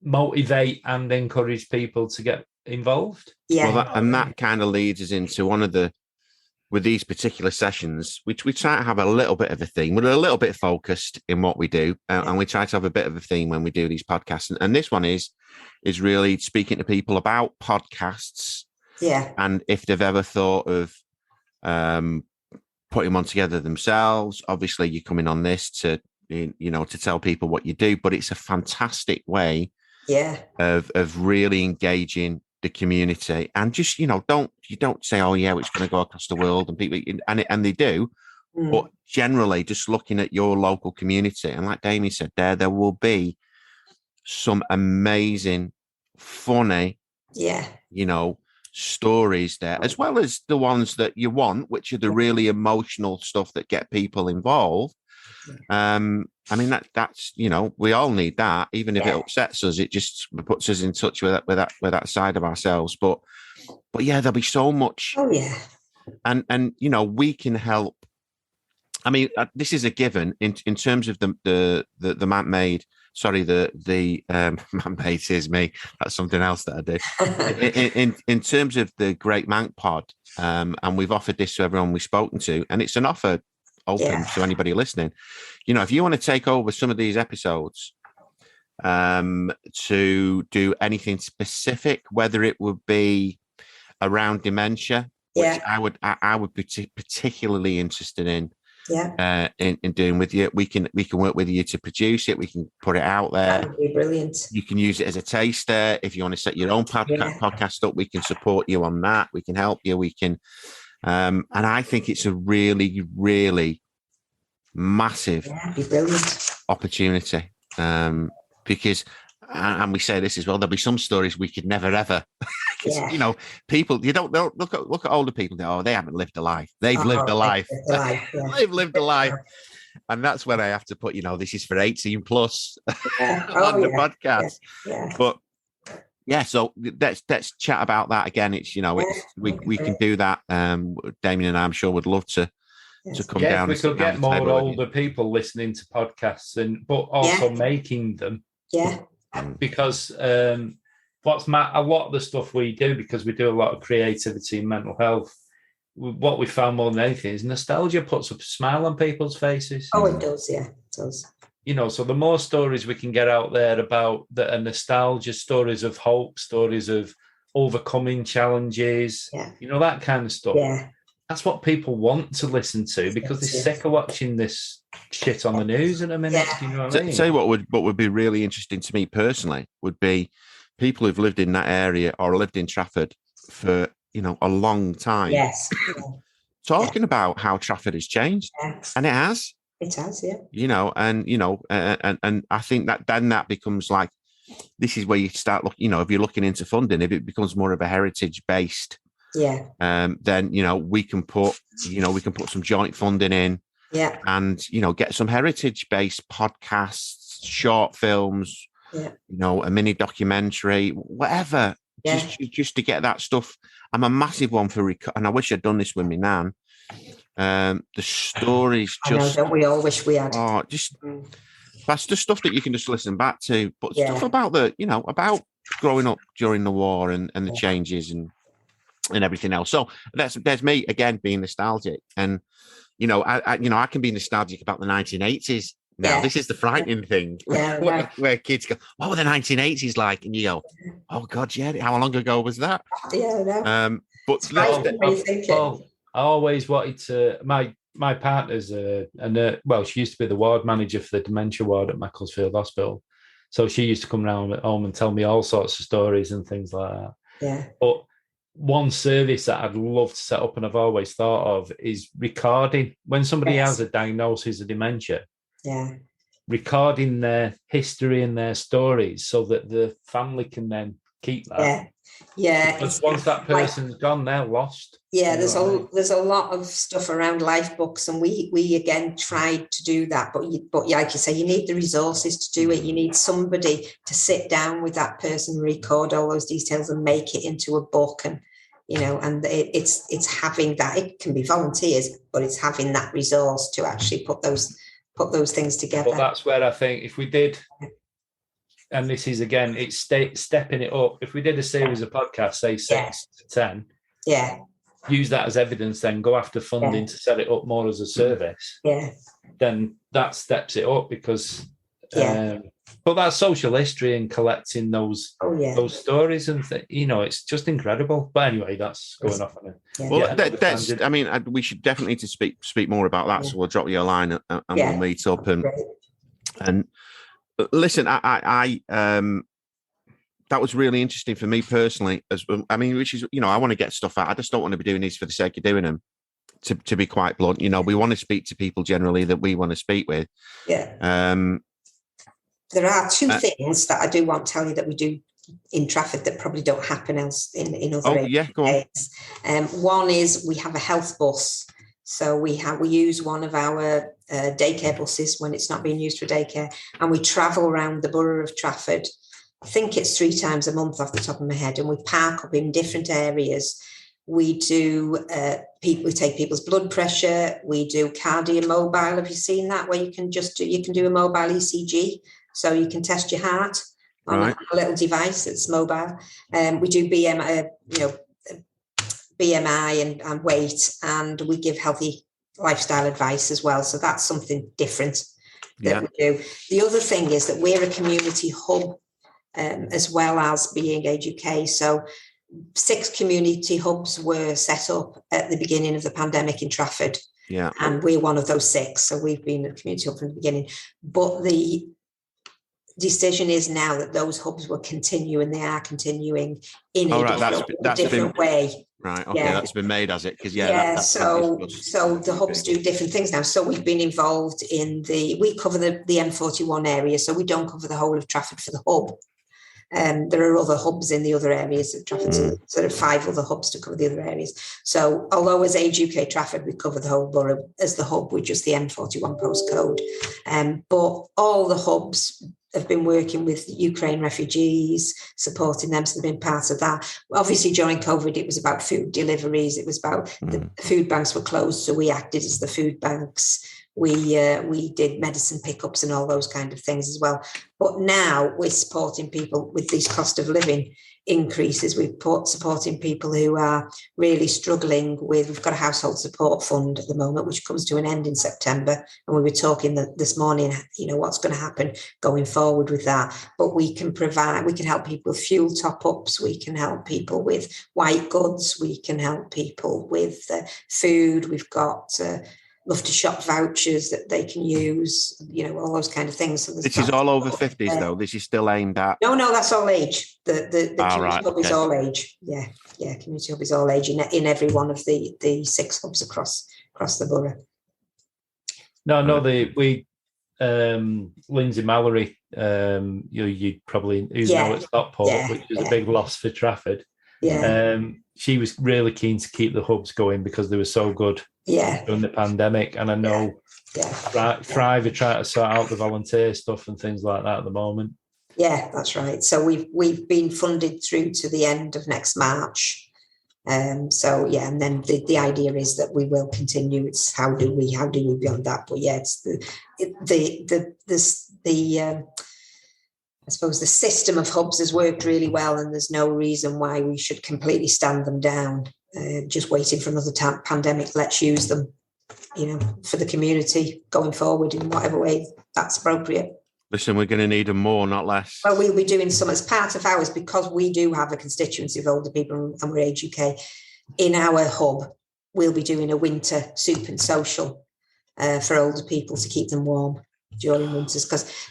motivate and encourage people to get involved. Yeah, well, that kind of leads us into one of with these particular sessions, which we try to have a little bit of a theme. We're a little bit focused in what we do, and we try to have a bit of a theme when we do these podcasts. And this one is really speaking to people about podcasts. Yeah. And if they've ever thought of putting one together themselves. Obviously, you're coming on this to tell people what you do, but it's a fantastic way of really engaging the community, and just don't say, oh yeah, it's going to go across the world, and people and they do, but generally just looking at your local community, and like Damien said, there will be some amazing, funny, stories there, as well as the ones that you want, which are the really emotional stuff that get people involved. I mean, that's we all need that, even if it upsets us, it just puts us in touch with that side of ourselves. But yeah, there'll be so much. Oh yeah. And we can help. I mean, this is a given in terms of the Manc made. Sorry, the Manc made is me. That's something else that I do. in terms of the Great Manc Pod, and we've offered this to everyone we've spoken to, and it's an offer open to anybody listening. If you want to take over some of these episodes to do anything specific, whether it would be around dementia, which I would be particularly interested in doing with you. We can work with you to produce it. We can put it out there. That would be brilliant. You can use it as a taster. If you want to set your own podcast up, we can support you on that. We can help you. We can, and I think it's a really, really massive opportunity, because, and we say this as well, there'll be some stories we could never ever, because people, they'll look at older people, they haven't lived a life. They've lived a life. They've lived a life. And that's when I have to put, this is for 18 plus on the podcast. But so let's chat about that again. It's we can do that. Damien and I, I'm sure, would love to come down. We could get more older people listening to podcasts, but also making them. Because a lot of the stuff we do, because we do a lot of creativity and mental health, what we found more than anything is nostalgia puts a smile on people's faces. Oh, it does, it does. So the more stories we can get out there about that are nostalgia, stories of hope, stories of overcoming challenges, that kind of stuff. That's what people want to listen to, because they're sick of watching this shit on the news in a minute. You know what I mean? Say what would be really interesting to me personally would be people who've lived in that area or lived in Trafford for a long time. Talking about how Trafford has changed, and it has. It has, and I think that then that becomes like, this is where you start looking. If you're looking into funding, if it becomes more of a heritage based. Then we can put some joint funding in, and get some heritage based podcasts, short films, a mini documentary, whatever, just to get that stuff. I'm a massive one for and I wish I'd done this with me nan. The stories, just don't we all wish we had? Oh, just that's the stuff that you can just listen back to, but stuff about about growing up during the war and the changes and everything else. So there's me again being nostalgic, and I can be nostalgic about the 1980s. Now this is the frightening thing, where kids go, "What were the 1980s like?" And you go, "Oh God, how long ago was that?" But I always wanted to. My partner's she used to be the ward manager for the dementia ward at Macclesfield Hospital, so she used to come around at home and tell me all sorts of stories and things like that. But one service that I'd love to set up, and I've always thought of, is recording when somebody has a diagnosis of dementia. Yeah. recording their history and their stories so that the family can then keep that. Yeah. Because once that person's gone, they're lost. Yeah, there's a lot of stuff around life books, and we again tried to do that, but like you say, you need the resources to do it. You need somebody to sit down with that person, record all those details, and make it into a book. And and it's having that. It can be volunteers, but it's having that resource to actually put those things together. But that's where I think if we did. And this is, again, it's stepping it up. If we did a series of podcasts, say 6 to 10, use that as evidence, then go after funding to set it up more as a service, then that steps it up because, but that's social history and collecting those stories and it's just incredible. But anyway, that's going off on it. Well, that's, I mean, we should definitely need to speak more about that. So we'll drop you a line and we'll meet up and listen, I that was really interesting for me personally. Which is, I want to get stuff out. I just don't want to be doing these for the sake of doing them. To be quite blunt, we want to speak to people generally that we want to speak with. Yeah. There are two things that I do want to tell you that we do in Trafford that probably don't happen else in other areas. Go on. One is we have a health bus. So we use one of our daycare buses when it's not being used for daycare, and we travel around the borough of Trafford. I think it's 3 times a month off the top of my head, and we park up in different areas. We do we take people's blood pressure. We do cardio mobile. Have you seen that? Where you can do a mobile ECG, so you can test your heart on a little device that's mobile. We do BMI and weight, and we give healthy lifestyle advice as well. So that's something different that we do. The other thing is that we're a community hub as well as being Age UK. So 6 community hubs were set up at the beginning of the pandemic in Trafford. Yeah. And we're one of those 6. So we've been a community hub from the beginning. But the decision is now that those hubs will continue, and they are continuing in a different way. Right. Okay. Yeah. That's been made, has it? Because so the hubs do different things now. So we've been involved we cover the M41 area, so we don't cover the whole of Trafford for the hub. There are other hubs in the other areas of Trafford, so there are 5 other hubs to cover the other areas. So although as Age UK Trafford, we cover the whole borough, as the hub, we're just the M41 postcode. But all the hubs have been working with Ukraine refugees, supporting them, so they've been part of that. Obviously, during COVID, it was about food deliveries. It was about the food banks were closed, so we acted as the food banks. We did medicine pickups and all those kind of things as well. But now we're supporting people with these cost of living increases. We're supporting people who are really struggling with. We've got a household support fund at the moment, which comes to an end in September. And we were talking this morning, what's going to happen going forward with that. But we can help people with fuel top-ups. We can help people with white goods. We can help people with food. We've got Love to Shop vouchers that they can use, all those kind of things. So this is all over 50s, though. This is still aimed at. No, that's all age. The community hub is all age. Yeah, community hub is all age in every one of the 6 hubs across the borough. Lindsay Mallory, you probably know at Stockport, which is a big loss for Trafford. Yeah. She was really keen to keep the hubs going because they were so good during the pandemic. And I know Thrive are trying to sort out the volunteer stuff and things like that at the moment. Yeah, that's right. So we've been funded through to the end of next March. And then the idea is that we will continue. It's how do we beyond that? But it's I suppose the system of hubs has worked really well, and there's no reason why we should completely stand them down. Just waiting for another pandemic. Let's use them, for the community going forward in whatever way that's appropriate. Listen, we're going to need them more, not less. Well, we'll be doing some as part of ours, because we do have a constituency of older people, and we're Age UK. In our hub, we'll be doing a winter soup and social for older people to keep them warm during winters,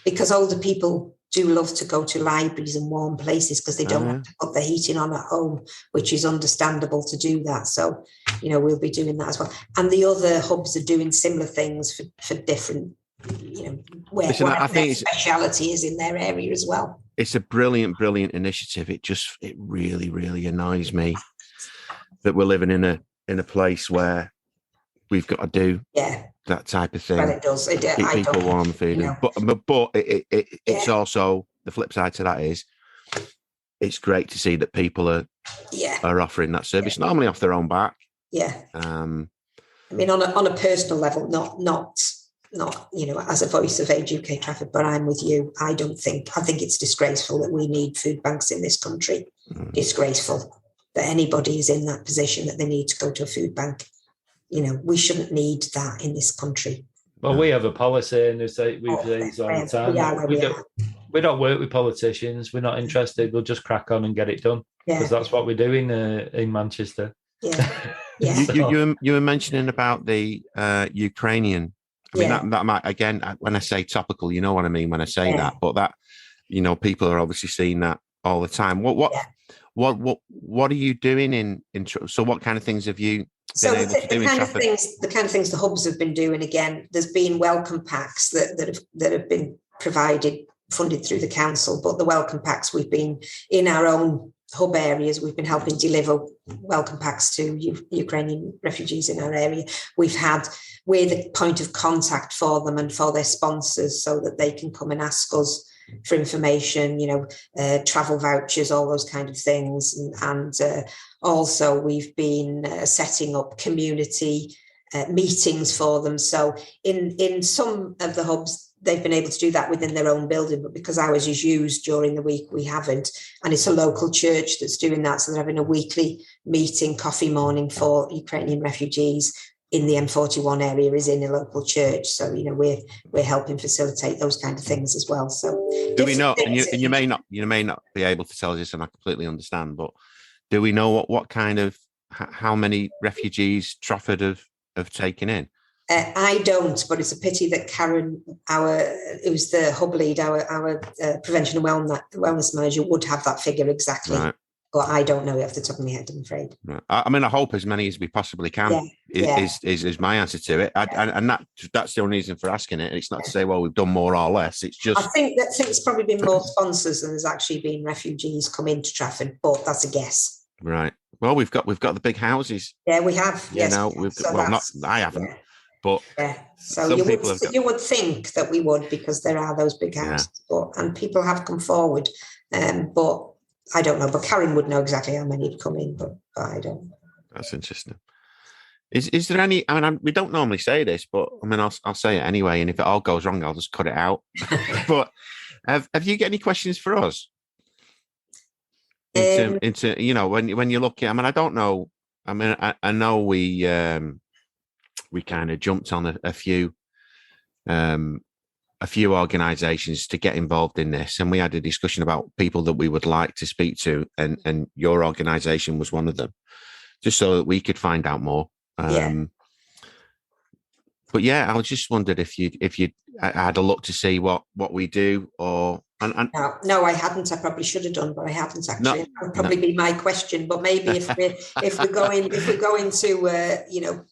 because older people do love to go to libraries and warm places because they don't have to put the heating on at home, which is understandable to do that. So, we'll be doing that as well. And the other hubs are doing similar things for different where Listen, I think their speciality is in their area as well. It's a brilliant initiative. It really, really annoys me that we're living in a place where we've got to do that type of thing. Well, it does. Keep people warm feeding. But it's also the flip side to that is it's great to see that people are offering that service, normally off their own back. Yeah. I mean, on a personal level, not as a voice of Age UK Trafford, but I'm with you. I think it's disgraceful that we need food banks in this country. Disgraceful that anybody is in that position that they need to go to a food bank. We shouldn't need that in this country. Well, we have a policy, and we've said all the time. We don't work with politicians. We're not interested. We'll just crack on and get it done, because that's what we do in Manchester. Yeah, yeah. You were mentioning about the Ukrainian. I mean, that might, again, when I say topical, you know what I mean when I say that. But that, people are obviously seeing that all the time. What are you doing so what kind of things have you been able to do in Trafford? The kind of things the hubs have been doing, again, there's been welcome packs that have been funded through the council, but the welcome packs, we've been in our own hub areas, we've been helping deliver welcome packs to Ukrainian refugees in our area. We're the point of contact for them and for their sponsors, so that they can come and ask us for information, travel vouchers, all those kind of things. And also we've been setting up community meetings for them. So in some of the hubs, they've been able to do that within their own building, but because ours is used during the week, we haven't. And it's a local church that's doing that. So they're having a weekly meeting, coffee morning for Ukrainian refugees in the M41 area is in a local church. So, we're helping facilitate those kind of things as well. So do we know, and you may not be able to tell us this, and I completely understand, but do we know what kind of, how many refugees Trafford have taken in? I don't, but it's a pity that Karen, it was the hub lead, our prevention and wellness manager, would have that figure exactly. Right. But I don't know it off the top of my head, I'm afraid. Right. I mean, I hope as many as we possibly can is my answer to it. And that's the only reason for asking it. It's not to say, well, we've done more or less. It's just... I think it's probably been more sponsors than there's actually been refugees come into Trafford, but that's a guess. Right. Well, we've got the big houses. Yeah, we have. Yes. I haven't. Yeah. But so you would think that we would, because there are those big houses, and people have come forward, but I don't know. But Karen would know exactly how many have come in, but I don't. That's interesting. Is there any? I mean, we don't normally say this, but I mean, I'll say it anyway. And if it all goes wrong, I'll just cut it out. But have you got any questions for us? Into when you look at, I mean, I don't know. I mean, I know we kind of jumped on a few organisations to get involved in this, and we had a discussion about people that we would like to speak to, and your organisation was one of them, just so that we could find out more. But I was just wondered if you had a look to see what we do, or no, I hadn't. I probably should have done, but I haven't actually. That would probably be my question. But maybe if we're going to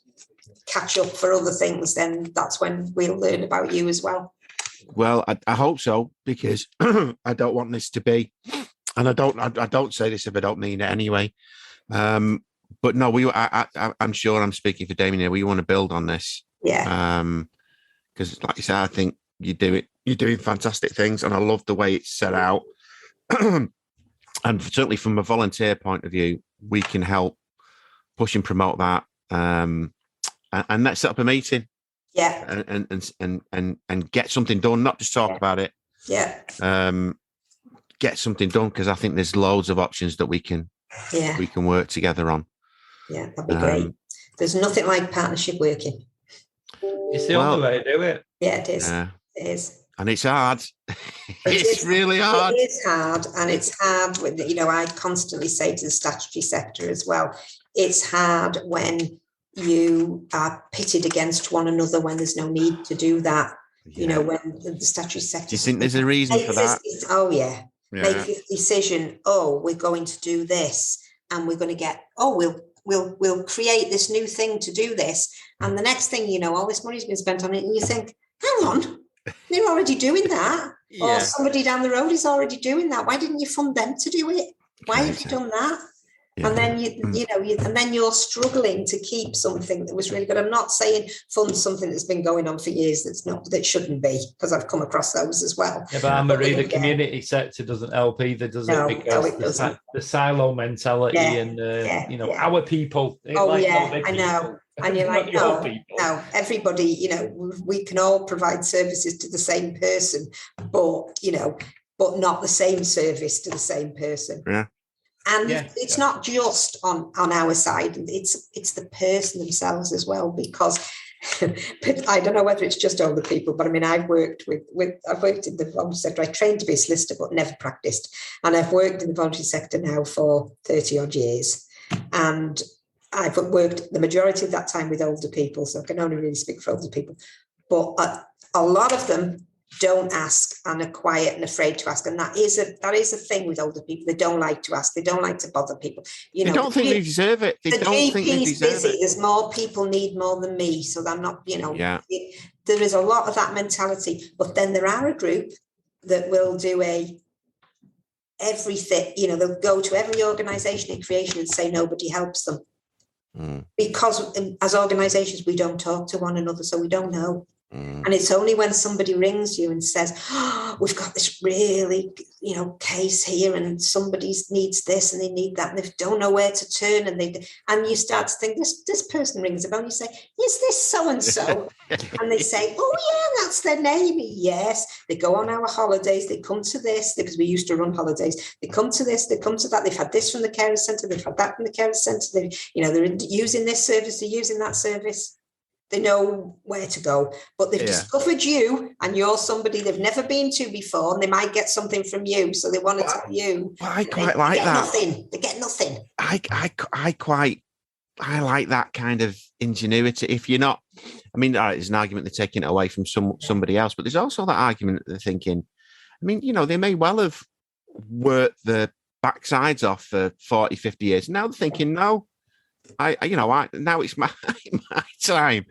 catch up for other things, then that's when we'll learn about you as well. Well, I hope so, because I don't want this to be, and I don't say this if I don't mean it anyway. But no, I'm sure I'm speaking for Damien here. We want to build on this. Yeah. Because like you said, I think you're doing fantastic things, and I love the way it's set out. And certainly from a volunteer point of view, we can help push and promote that. And let's set up a meeting. Yeah. And get something done, not just talk about it. Yeah. Get something done, because I think there's loads of options that we can work together on. Yeah, that'd be great. There's nothing like partnership working. It's the only way to do it. Yeah, it is. It is. And it's hard. It's really hard. It is hard. And it's hard when, I constantly say to the statutory sector as well, it's hard when you are pitted against one another, when there's no need to do that. Yeah. When the statutory sector... Do you think there's a reason for that? Make this decision, we're going to do this, and we're going to get, we'll create this new thing to do this. And the next thing all this money's been spent on it, and you think, hang on, they're already doing that. Yeah. Or somebody down the road is already doing that. Why didn't you fund them to do it? Why have you done that? Yeah. And then and then you're struggling to keep something that was really good. I'm not saying fund something that's been going on for years that shouldn't be, because I've come across those as well. Yeah, but Anne-Marie, the community sector doesn't help either, does it? Because the silo mentality and our people. I know. And you're like, no, everybody, we can all provide services to the same person, but not the same service to the same person. Yeah. And it's not just on our side, it's the person themselves as well, because but I don't know whether it's just older people, but I mean, I've worked in the voluntary sector. I trained to be a solicitor, but never practiced. And I've worked in the voluntary sector now for 30 odd years. And I've worked the majority of that time with older people, so I can only really speak for older people. But a lot of them don't ask and are quiet and afraid to ask, and that is a thing with older people. They don't like to ask. They don't like to bother people. They don't think they deserve it. They don't think they deserve it. There's more people need more than me, so I'm not. There is a lot of that mentality. But then there are a group that will do everything. They'll go to every organisation in creation and say nobody helps them. Because as organisations, we don't talk to one another, so we don't know. And it's only when somebody rings you and says, we've got this really, case here, and somebody needs this and they need that, and they don't know where to turn, and you start to think, this person rings a bell, and you say, is this so-and-so? And they say, oh yeah, that's their name. Yes, they go on our holidays, they come to this, because we used to run holidays, they come to this, they come to that, they've had this from the carers centre, they've had that from the carers centre, they're using this service, they're using that service. They know where to go, but they've discovered you, and you're somebody they've never been to before, and they might get something from you, so they want to tell you. Well, I quite like that. They get nothing. I like that kind of ingenuity. If you're not, there's an argument they're taking it away from somebody else, but there's also that argument that they're thinking, they may well have worked the backsides off for 40, 50 years. Now they're thinking, no. Now it's my time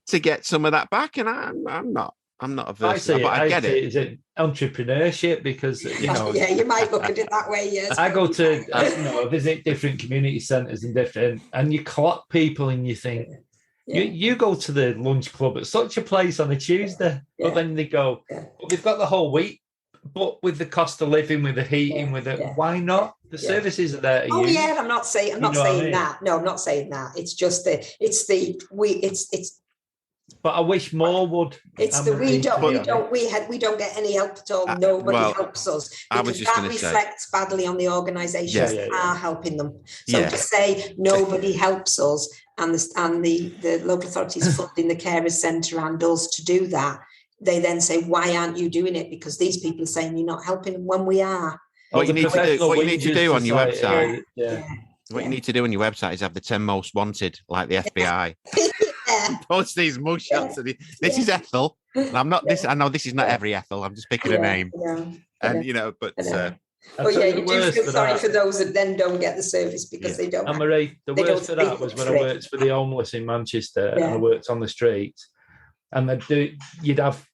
to get some of that back, and I'm not averse to that, but I get it. It's an entrepreneurship, because you might look at it that way. Yes, I go to visit different community centres and you clock people, and you think you go to the lunch club at such a place on a Tuesday, but then they go, well, they've got the whole week. But with the cost of living, with the heating, why not? The services are there to use. I'm not saying that. No, I'm not saying that. It's just But I wish more would. It's we don't get any help at all. Nobody helps us, because that reflects badly on the organisations that are helping them. So to say nobody helps us, and the local authorities funding the carers centre and us to do that, they then say, why aren't you doing it? Because these people are saying you're not helping them, when we are. What you need to do on your website. What you need to do on your website is have the 10 most wanted, like the FBI. Post these mugshots. This is Ethel. And I'm not this. I know this is not every Ethel. I'm just picking a name. And you do feel sorry for those that then don't get the service because they don't. Anne-Marie, the worst for that was when I worked for the homeless in Manchester, and I worked on the streets, and you'd have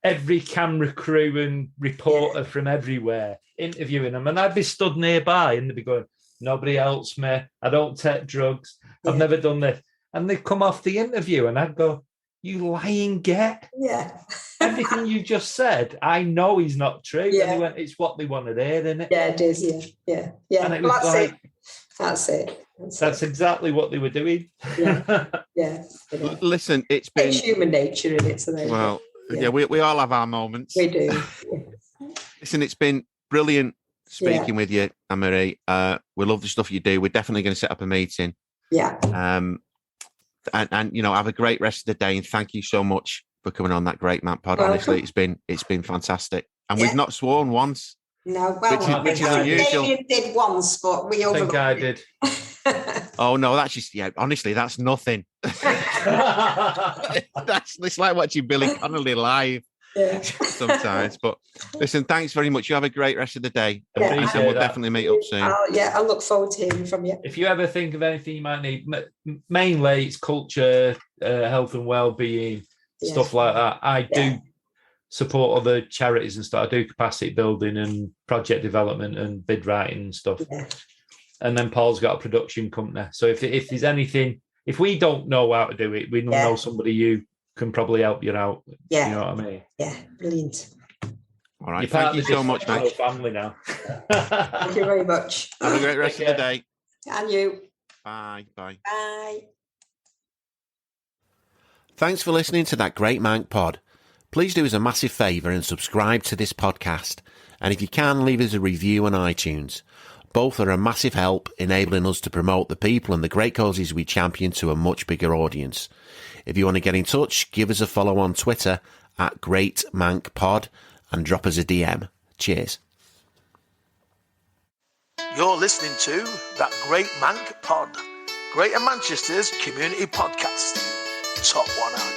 every camera crew and reporter from everywhere interviewing them, and I'd be stood nearby, and they'd be going, "Nobody helps me. I don't take drugs. I've never done this." And they'd come off the interview, and I'd go, "You lying get! Yeah, everything you just said, I know is not true." Yeah. And they went, "It's what they want to hear, isn't it?" Yeah, it is. Yeah. And it was That's it. That's exactly what they were doing. Yeah. Listen, it's human nature in it. So we all have our moments. We do. Listen, it's been brilliant speaking with you, Anne-Marie. We love the stuff you do. We're definitely going to set up a meeting. Yeah. And have a great rest of the day. And thank you so much for coming on that great Manc pod. Honestly, it's been fantastic. And we've not sworn once. No, well, which is unusual. Damien did once, but we overlooked. I think I did. Oh no, that's just honestly, that's nothing. It's like watching Billy Connolly live sometimes. But listen, thanks very much. You have a great rest of the day. And we'll definitely meet up soon. I'll look forward to hearing from you. If you ever think of anything you might need, mainly it's culture, health and well-being. stuff like that. I do support other charities and stuff. I do capacity building and project development and bid writing and stuff. Yeah. And then Paul's got a production company. So if there's anything, if we don't know how to do it, we know somebody who can probably help you out. Yeah. You know what I mean? Yeah, brilliant. All right. Thank you so much, Manc. Family now. Thank you very much. Have a great rest of the day. And you. Bye. Bye. Bye. Thanks for listening to that great Manc pod. Please do us a massive favour and subscribe to this podcast. And if you can, leave us a review on iTunes. Both are a massive help, enabling us to promote the people and the great causes we champion to a much bigger audience. If you want to get in touch, give us a follow on Twitter at Great Manc Pod and drop us a DM. Cheers. You're listening to That Great Manc Pod, Greater Manchester's community podcast. Top 100.